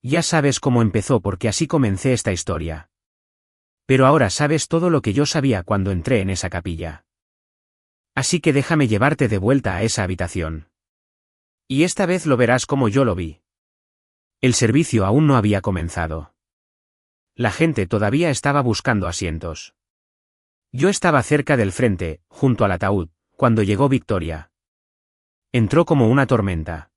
Ya sabes cómo empezó porque así comencé esta historia. Pero ahora sabes todo lo que yo sabía cuando entré en esa capilla. Así que déjame llevarte de vuelta a esa habitación. Y esta vez lo verás como yo lo vi. El servicio aún no había comenzado. La gente todavía estaba buscando asientos. Yo estaba cerca del frente, junto al ataúd, cuando llegó Victoria. Entró como una tormenta.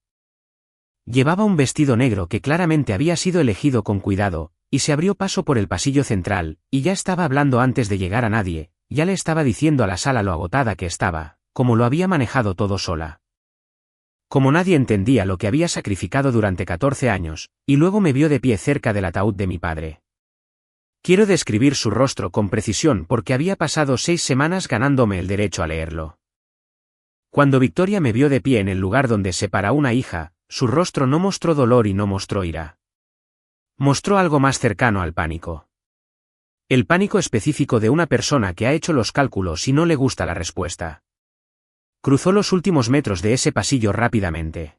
Llevaba un vestido negro que claramente había sido elegido con cuidado, y se abrió paso por el pasillo central, y ya estaba hablando antes de llegar a nadie, ya le estaba diciendo a la sala lo agotada que estaba, como lo había manejado todo sola. Como nadie entendía lo que había sacrificado durante 14 años, y luego me vio de pie cerca del ataúd de mi padre. Quiero describir su rostro con precisión porque había pasado 6 semanas ganándome el derecho a leerlo. Cuando Victoria me vio de pie en el lugar donde se para una hija, su rostro no mostró dolor y no mostró ira. Mostró algo más cercano al pánico. El pánico específico de una persona que ha hecho los cálculos y no le gusta la respuesta. Cruzó los últimos metros de ese pasillo rápidamente.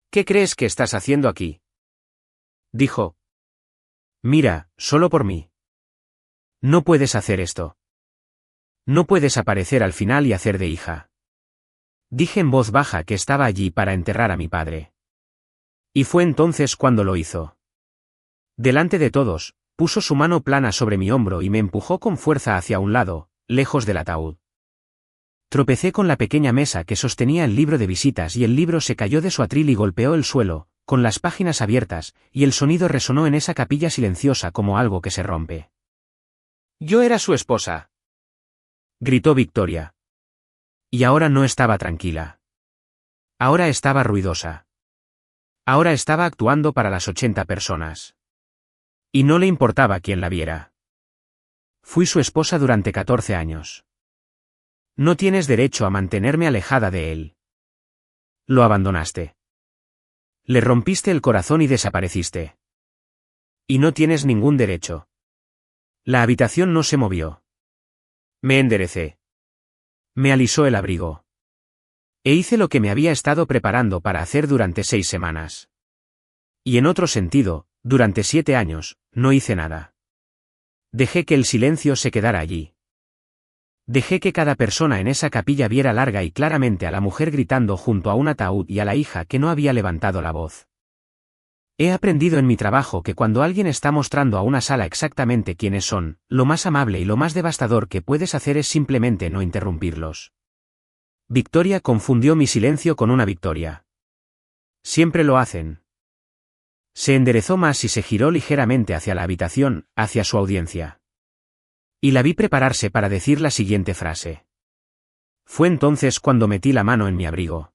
¿Qué crees que estás haciendo aquí?, dijo. Mira, solo por mí. No puedes hacer esto. No puedes aparecer al final y hacer de hija. Dije en voz baja que estaba allí para enterrar a mi padre. Y fue entonces cuando lo hizo. Delante de todos, puso su mano plana sobre mi hombro y me empujó con fuerza hacia un lado, lejos del ataúd. Tropecé con la pequeña mesa que sostenía el libro de visitas y el libro se cayó de su atril y golpeó el suelo, con las páginas abiertas, y el sonido resonó en esa capilla silenciosa como algo que se rompe. Yo era su esposa, gritó Victoria. Y ahora no estaba tranquila. Ahora estaba ruidosa. Ahora estaba actuando para las 80 personas. Y no le importaba quién la viera. Fui su esposa durante 14 años. No tienes derecho a mantenerme alejada de él. Lo abandonaste. Le rompiste el corazón y desapareciste. Y no tienes ningún derecho. La habitación no se movió. Me enderecé. Me alisó el abrigo. E hice lo que me había estado preparando para hacer durante 6 semanas. Y en otro sentido, durante 7 años, no hice nada. Dejé que el silencio se quedara allí. Dejé que cada persona en esa capilla viera larga y claramente a la mujer gritando junto a un ataúd y a la hija que no había levantado la voz. He aprendido en mi trabajo que cuando alguien está mostrando a una sala exactamente quiénes son, lo más amable y lo más devastador que puedes hacer es simplemente no interrumpirlos. Victoria confundió mi silencio con una victoria. Siempre lo hacen. Se enderezó más y se giró ligeramente hacia la habitación, hacia su audiencia. Y la vi prepararse para decir la siguiente frase. Fue entonces cuando metí la mano en mi abrigo.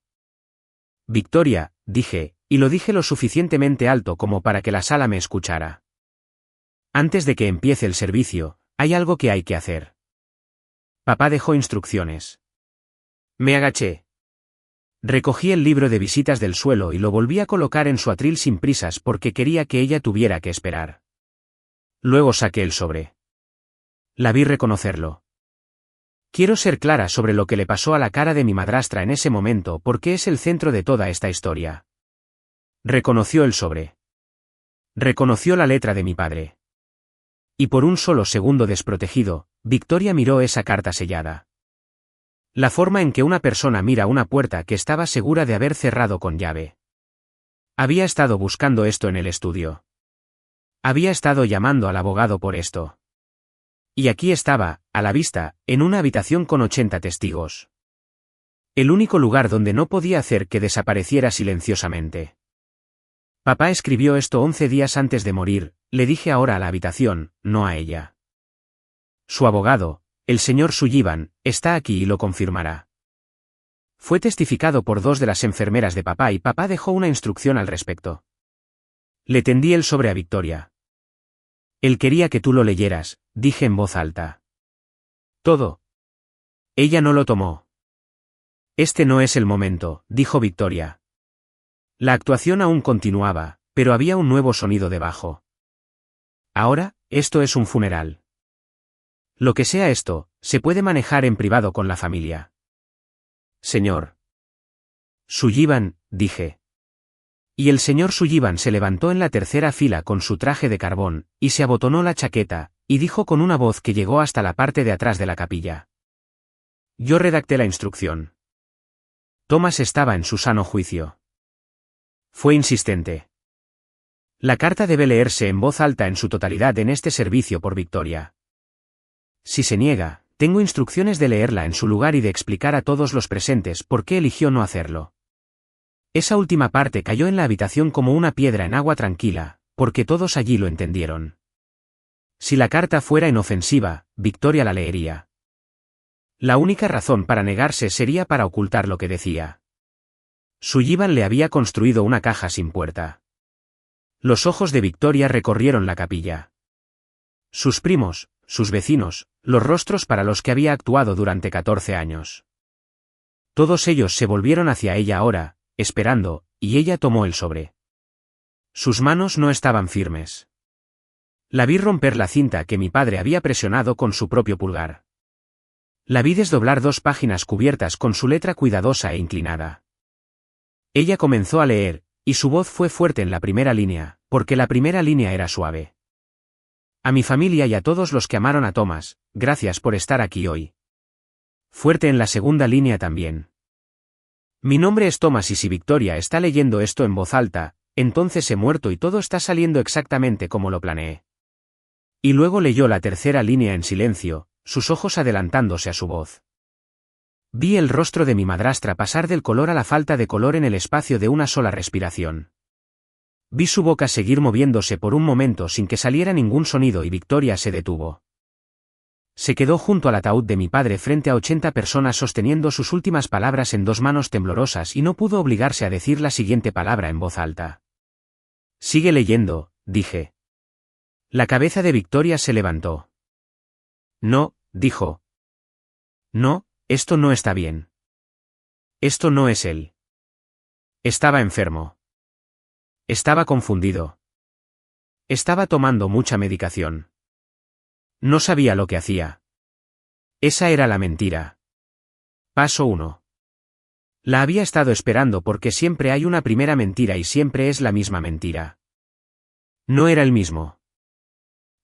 Victoria, dije, y lo dije lo suficientemente alto como para que la sala me escuchara. Antes de que empiece el servicio, hay algo que hay que hacer. Papá dejó instrucciones. Me agaché. Recogí el libro de visitas del suelo y lo volví a colocar en su atril sin prisas porque quería que ella tuviera que esperar. Luego saqué el sobre. La vi reconocerlo. Quiero ser clara sobre lo que le pasó a la cara de mi madrastra en ese momento porque es el centro de toda esta historia. Reconoció el sobre. Reconoció la letra de mi padre. Y por un solo segundo desprotegido, Victoria miró esa carta sellada. La forma en que una persona mira una puerta que estaba segura de haber cerrado con llave. Había estado buscando esto en el estudio. Había estado llamando al abogado por esto. Y aquí estaba, a la vista, en una habitación con 80 testigos. El único lugar donde no podía hacer que desapareciera silenciosamente. Papá escribió esto 11 días antes de morir, le dije ahora a la habitación, no a ella. Su abogado, El señor Sullivan está aquí y lo confirmará. Fue testificado por 2 de las enfermeras de papá y papá dejó una instrucción al respecto. Le tendí el sobre a Victoria. Él quería que tú lo leyeras, dije en voz alta. Todo. Ella no lo tomó. Este no es el momento, dijo Victoria. La actuación aún continuaba, pero había un nuevo sonido debajo. Ahora, esto es un funeral. Lo que sea esto, se puede manejar en privado con la familia. Señor Sullivan, dije. Y el señor Sullivan se levantó en la tercera fila con su traje de carbón, y se abotonó la chaqueta, y dijo con una voz que llegó hasta la parte de atrás de la capilla. Yo redacté la instrucción. Thomas estaba en su sano juicio. Fue insistente. La carta debe leerse en voz alta en su totalidad en este servicio por Victoria. Si se niega, tengo instrucciones de leerla en su lugar y de explicar a todos los presentes por qué eligió no hacerlo. Esa última parte cayó en la habitación como una piedra en agua tranquila, porque todos allí lo entendieron. Si la carta fuera inofensiva, Victoria la leería. La única razón para negarse sería para ocultar lo que decía. Sullivan le había construido una caja sin puerta. Los ojos de Victoria recorrieron la capilla. Sus primos, sus vecinos, los rostros para los que había actuado durante 14 años. Todos ellos se volvieron hacia ella ahora, esperando, y ella tomó el sobre. Sus manos no estaban firmes. La vi romper la cinta que mi padre había presionado con su propio pulgar. La vi desdoblar 2 páginas cubiertas con su letra cuidadosa e inclinada. Ella comenzó a leer, y su voz fue fuerte en la primera línea, porque la primera línea era suave. A mi familia y a todos los que amaron a Thomas, gracias por estar aquí hoy. Fuerte en la segunda línea también. Mi nombre es Thomas y si Victoria está leyendo esto en voz alta, entonces he muerto y todo está saliendo exactamente como lo planeé. Y luego leyó la tercera línea en silencio, sus ojos adelantándose a su voz. Vi el rostro de mi madrastra pasar del color a la falta de color en el espacio de una sola respiración. Vi su boca seguir moviéndose por un momento sin que saliera ningún sonido y Victoria se detuvo. Se quedó junto al ataúd de mi padre frente a 80 personas sosteniendo sus últimas palabras en 2 manos temblorosas y no pudo obligarse a decir la siguiente palabra en voz alta. Sigue leyendo, dije. La cabeza de Victoria se levantó. No, dijo. No, esto no está bien. Esto no es él. Estaba enfermo. Estaba confundido. Estaba tomando mucha medicación. No sabía lo que hacía. Esa era la mentira. Paso 1. La había estado esperando porque siempre hay una primera mentira y siempre es la misma mentira. No era el mismo.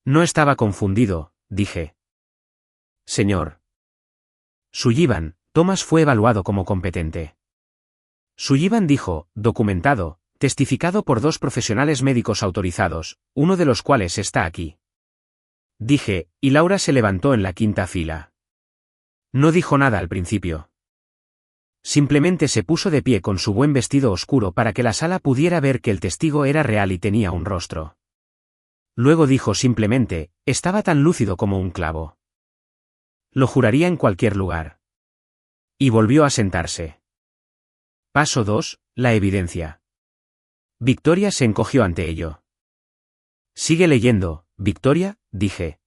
No estaba confundido, dije. Señor Sullivan, Thomas fue evaluado como competente. Sullivan dijo, documentado, testificado por 2 profesionales médicos autorizados, uno de los cuales está aquí. Dije, y Laura se levantó en la 5ª fila. No dijo nada al principio. Simplemente se puso de pie con su buen vestido oscuro para que la sala pudiera ver que el testigo era real y tenía un rostro. Luego dijo simplemente, estaba tan lúcido como un clavo. Lo juraría en cualquier lugar. Y volvió a sentarse. Paso 2, la evidencia. Victoria se encogió ante ello. Sigue leyendo, Victoria, dije.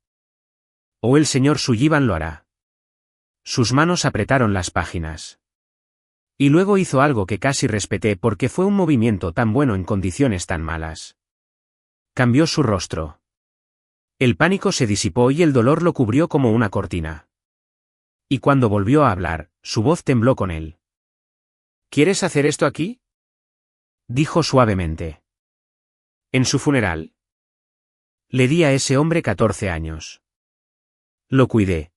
O el señor Sullivan lo hará. Sus manos apretaron las páginas. Y luego hizo algo que casi respeté porque fue un movimiento tan bueno en condiciones tan malas. Cambió su rostro. El pánico se disipó y el dolor lo cubrió como una cortina. Y cuando volvió a hablar, su voz tembló con él. ¿Quieres hacer esto aquí?, dijo suavemente. ¿En su funeral? Le di a ese hombre 14 años. Lo cuidé.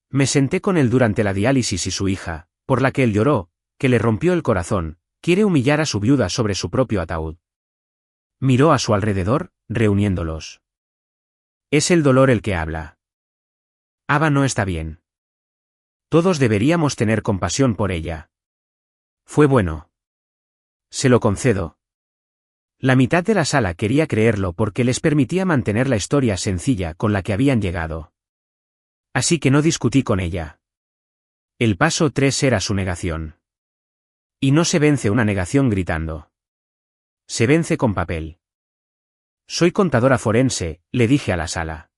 Me senté con él durante la diálisis y su hija, por la que él lloró, que le rompió el corazón, quiere humillar a su viuda sobre su propio ataúd. Miró a su alrededor, reuniéndolos. Es el dolor el que habla. Ava no está bien. Todos deberíamos tener compasión por ella. Fue bueno. Se lo concedo. La mitad de la sala quería creerlo porque les permitía mantener la historia sencilla con la que habían llegado. Así que no discutí con ella. El paso 3 era su negación. Y no se vence una negación gritando. Se vence con papel. Soy contadora forense, le dije a la sala.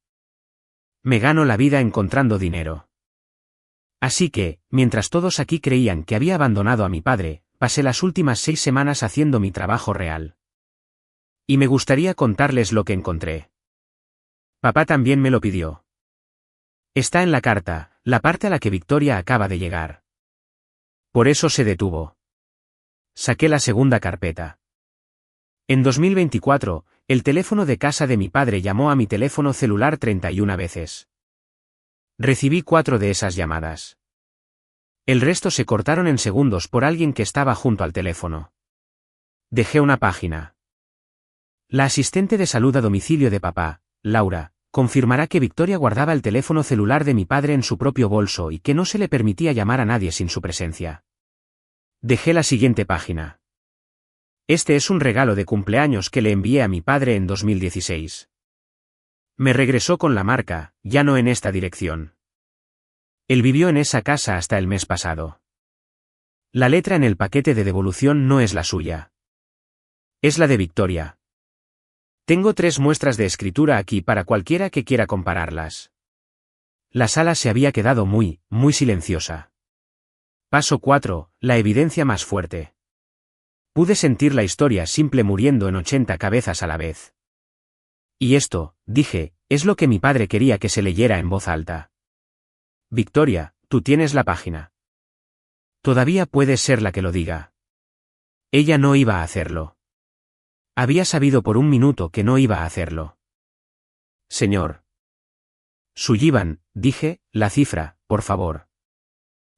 Me gano la vida encontrando dinero. Así que, mientras todos aquí creían que había abandonado a mi padre, pasé las últimas 6 semanas haciendo mi trabajo real. Y me gustaría contarles lo que encontré. Papá también me lo pidió. Está en la carta, la parte a la que Victoria acaba de llegar. Por eso se detuvo. Saqué la segunda carpeta. En 2024, el teléfono de casa de mi padre llamó a mi teléfono celular 31 veces. Recibí 4 de esas llamadas. El resto se cortaron en segundos por alguien que estaba junto al teléfono. Dejé una página. La asistente de salud a domicilio de papá, Laura, confirmará que Victoria guardaba el teléfono celular de mi padre en su propio bolso y que no se le permitía llamar a nadie sin su presencia. Dejé la siguiente página. Este es un regalo de cumpleaños que le envié a mi padre en 2016. Me regresó con la marca, ya no en esta dirección. Él vivió en esa casa hasta el mes pasado. La letra en el paquete de devolución no es la suya. Es la de Victoria. Tengo 3 muestras de escritura aquí para cualquiera que quiera compararlas. La sala se había quedado muy silenciosa. Paso 4, la evidencia más fuerte. Pude sentir la historia simple muriendo en 80 cabezas a la vez. Y esto, dije, es lo que mi padre quería que se leyera en voz alta. Victoria, tú tienes la página. Todavía puedes ser la que lo diga. Ella no iba a hacerlo. Había sabido por un minuto que no iba a hacerlo. Señor Sullivan, dije, la cifra, por favor.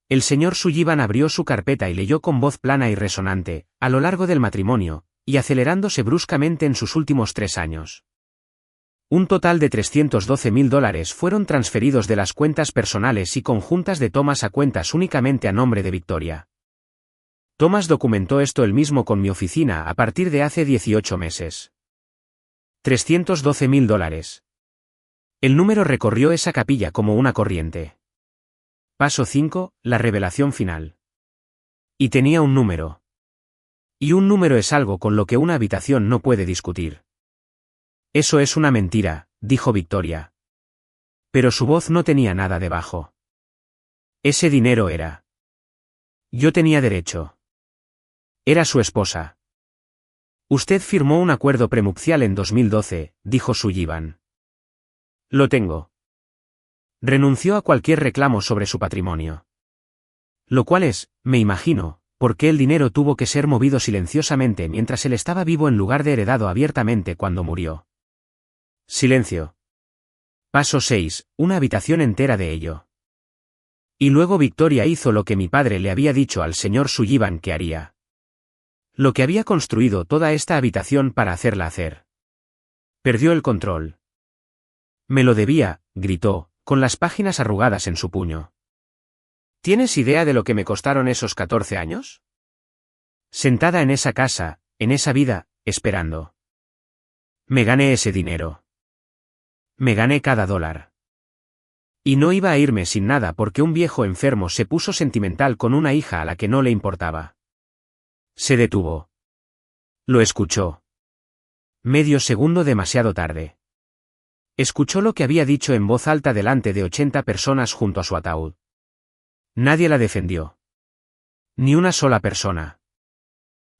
El señor Sullivan abrió su carpeta y leyó con voz plana y resonante, a lo largo del matrimonio, y acelerándose bruscamente en sus últimos 3 años. Un total de $312.000 fueron transferidos de las cuentas personales y conjuntas de Thomas a cuentas únicamente a nombre de Victoria. Thomas documentó esto él mismo con mi oficina a partir de hace 18 meses. $312.000. El número recorrió esa capilla como una corriente. Paso 5, la revelación final. Y tenía un número. Y un número es algo con lo que una habitación no puede discutir. Eso es una mentira, dijo Victoria. Pero su voz no tenía nada debajo. Ese dinero era. Yo tenía derecho. Era su esposa. Usted firmó un acuerdo prenupcial en 2012, dijo Sullivan. Lo tengo. Renunció a cualquier reclamo sobre su patrimonio. Lo cual es, me imagino, por qué el dinero tuvo que ser movido silenciosamente mientras él estaba vivo en lugar de heredado abiertamente cuando murió. Silencio. Paso 6, una habitación entera de ello. Y luego Victoria hizo lo que mi padre le había dicho al señor Sullivan que haría. Lo que había construido toda esta habitación para hacerla hacer. Perdió el control. Me lo debía, gritó, con las páginas arrugadas en su puño. ¿Tienes idea de lo que me costaron esos 14 años? Sentada en esa casa, en esa vida, esperando. Me gané ese dinero. Me gané cada $1. Y no iba a irme sin nada porque un viejo enfermo se puso sentimental con una hija a la que no le importaba. Se detuvo. Lo escuchó. Medio segundo demasiado tarde. Escuchó lo que había dicho en voz alta delante de 80 personas junto a su ataúd. Nadie la defendió. Ni una sola persona.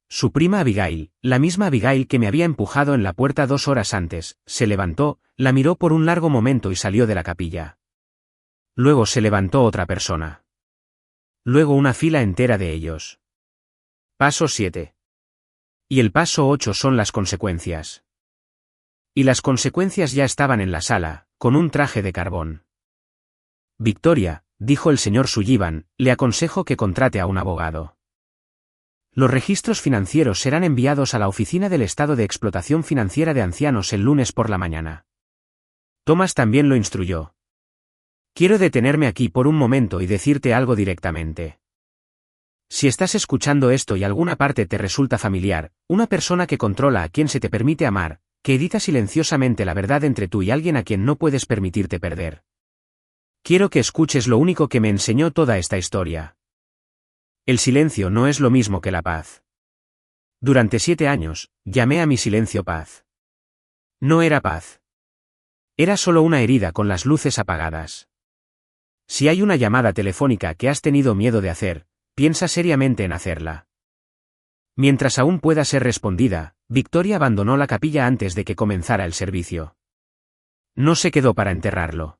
Su prima Abigail, la misma Abigail que me había empujado en la puerta 2 horas antes, se levantó, la miró por un largo momento y salió de la capilla. Luego se levantó otra persona. Luego una fila entera de ellos. Paso 7. Y el paso 8 son las consecuencias. Y las consecuencias ya estaban en la sala, con un traje de carbón. Victoria, dijo el señor Sullivan, le aconsejo que contrate a un abogado. Los registros financieros serán enviados a la Oficina del Estado de Explotación Financiera de Ancianos el lunes por la mañana. Thomas también lo instruyó. Quiero detenerme aquí por un momento y decirte algo directamente. Si estás escuchando esto y alguna parte te resulta familiar, una persona que controla a quien se te permite amar, que edita silenciosamente la verdad entre tú y alguien a quien no puedes permitirte perder. Quiero que escuches lo único que me enseñó toda esta historia. El silencio no es lo mismo que la paz. Durante 7 años, llamé a mi silencio paz. No era paz. Era solo una herida con las luces apagadas. Si hay una llamada telefónica que has tenido miedo de hacer, piensa seriamente en hacerla. Mientras aún pueda ser respondida, Victoria abandonó la capilla antes de que comenzara el servicio. No se quedó para enterrarlo.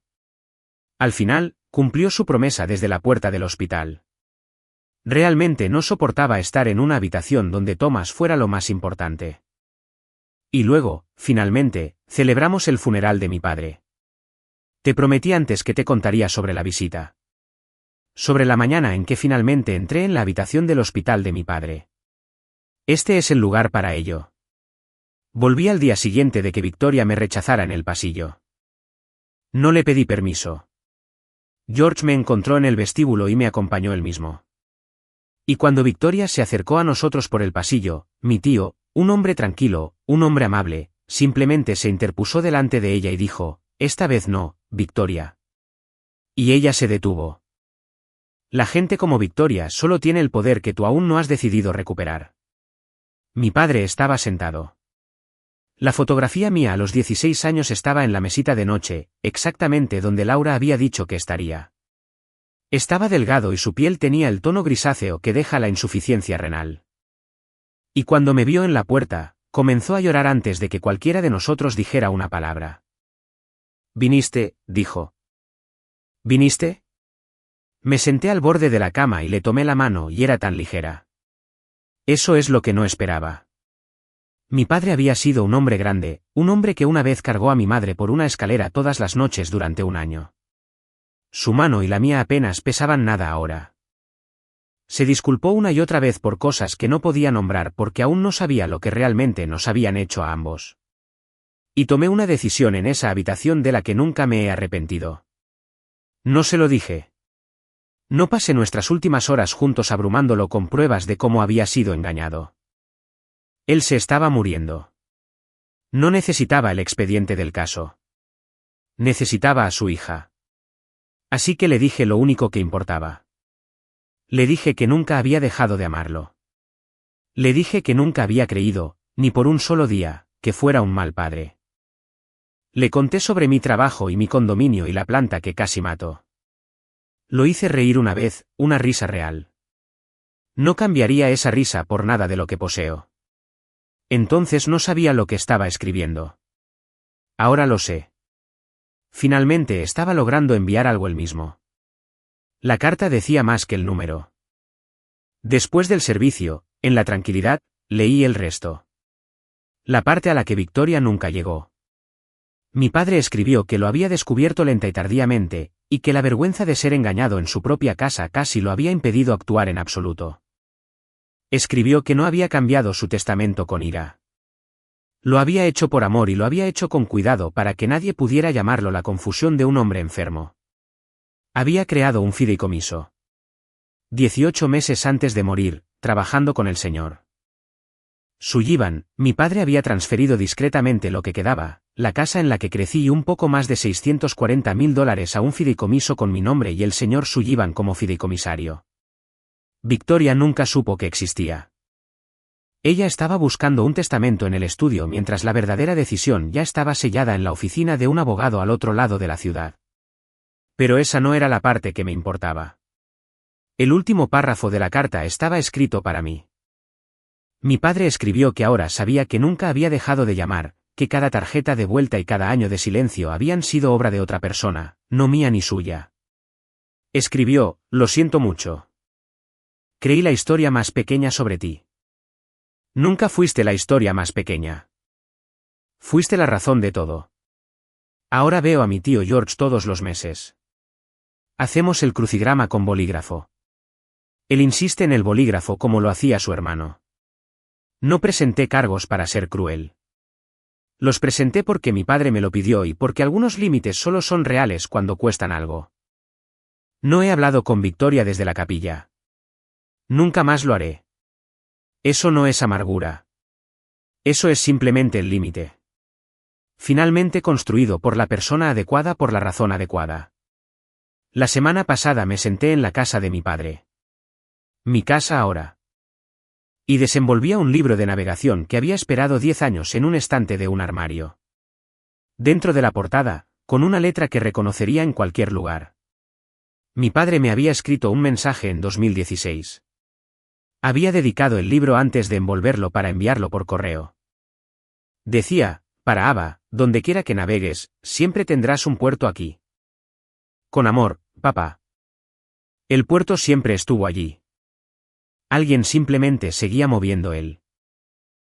Al final, cumplió su promesa desde la puerta del hospital. Realmente no soportaba estar en una habitación donde Thomas fuera lo más importante. Y luego, finalmente, celebramos el funeral de mi padre. Te prometí antes que te contaría sobre la visita. Sobre la mañana en que finalmente entré en la habitación del hospital de mi padre. Este es el lugar para ello. Volví al día siguiente de que Victoria me rechazara en el pasillo. No le pedí permiso. George me encontró en el vestíbulo y me acompañó él mismo. Y cuando Victoria se acercó a nosotros por el pasillo, mi tío, un hombre tranquilo, un hombre amable, simplemente se interpuso delante de ella y dijo, esta vez no, Victoria. Y ella se detuvo. La gente como Victoria solo tiene el poder que tú aún no has decidido recuperar. Mi padre estaba sentado. La fotografía mía a los 16 años estaba en la mesita de noche, exactamente donde Laura había dicho que estaría. Estaba delgado y su piel tenía el tono grisáceo que deja la insuficiencia renal. Y cuando me vio en la puerta, comenzó a llorar antes de que cualquiera de nosotros dijera una palabra. «¿Viniste?», dijo. «¿Viniste?». Me senté al borde de la cama y le tomé la mano y era tan ligera. Eso es lo que no esperaba. Mi padre había sido un hombre grande, un hombre que una vez cargó a mi madre por una escalera todas las noches durante un año. Su mano y la mía apenas pesaban nada ahora. Se disculpó una y otra vez por cosas que no podía nombrar porque aún no sabía lo que realmente nos habían hecho a ambos. Y tomé una decisión en esa habitación de la que nunca me he arrepentido. No se lo dije. No pasé nuestras últimas horas juntos abrumándolo con pruebas de cómo había sido engañado. Él se estaba muriendo. No necesitaba el expediente del caso. Necesitaba a su hija. Así que le dije lo único que importaba. Le dije que nunca había dejado de amarlo. Le dije que nunca había creído, ni por un solo día, que fuera un mal padre. Le conté sobre mi trabajo y mi condominio y la planta que casi mató. Lo hice reír una vez, una risa real. No cambiaría esa risa por nada de lo que poseo. Entonces no sabía lo que estaba escribiendo. Ahora lo sé. Finalmente estaba logrando enviar algo él mismo. La carta decía más que el número. Después del servicio, en la tranquilidad, leí el resto. La parte a la que Victoria nunca llegó. Mi padre escribió que lo había descubierto lenta y tardíamente, y que la vergüenza de ser engañado en su propia casa casi lo había impedido actuar en absoluto. Escribió que no había cambiado su testamento con ira. Lo había hecho por amor y lo había hecho con cuidado para que nadie pudiera llamarlo la confusión de un hombre enfermo. Había creado un fideicomiso. 18 meses antes de morir, trabajando con el señor Sullivan, mi padre había transferido discretamente lo que quedaba, la casa en la que crecí y un poco más de $640,000 a un fideicomiso con mi nombre y el señor Sullivan como fideicomisario. Victoria nunca supo que existía. Ella estaba buscando un testamento en el estudio mientras la verdadera decisión ya estaba sellada en la oficina de un abogado al otro lado de la ciudad. Pero esa no era la parte que me importaba. El último párrafo de la carta estaba escrito para mí. Mi padre escribió que ahora sabía que nunca había dejado de llamar, que cada tarjeta de vuelta y cada año de silencio habían sido obra de otra persona, no mía ni suya. Escribió, lo siento mucho. Creí la historia más pequeña sobre ti. Nunca fuiste la historia más pequeña. Fuiste la razón de todo. Ahora veo a mi tío George todos los meses. Hacemos el crucigrama con bolígrafo. Él insiste en el bolígrafo como lo hacía su hermano. No presenté cargos para ser cruel. Los presenté porque mi padre me lo pidió y porque algunos límites solo son reales cuando cuestan algo. No he hablado con Victoria desde la capilla. Nunca más lo haré. Eso no es amargura. Eso es simplemente el límite. Finalmente construido por la persona adecuada por la razón adecuada. La semana pasada me senté en la casa de mi padre. Mi casa ahora. Y desenvolvía un libro de navegación que había esperado 10 años en un estante de un armario. Dentro de la portada, con una letra que reconocería en cualquier lugar. Mi padre me había escrito un mensaje en 2016. Había dedicado el libro antes de envolverlo para enviarlo por correo. Decía, para Ava, donde quiera que navegues, siempre tendrás un puerto aquí. Con amor, papá. El puerto siempre estuvo allí. Alguien simplemente seguía moviendo él.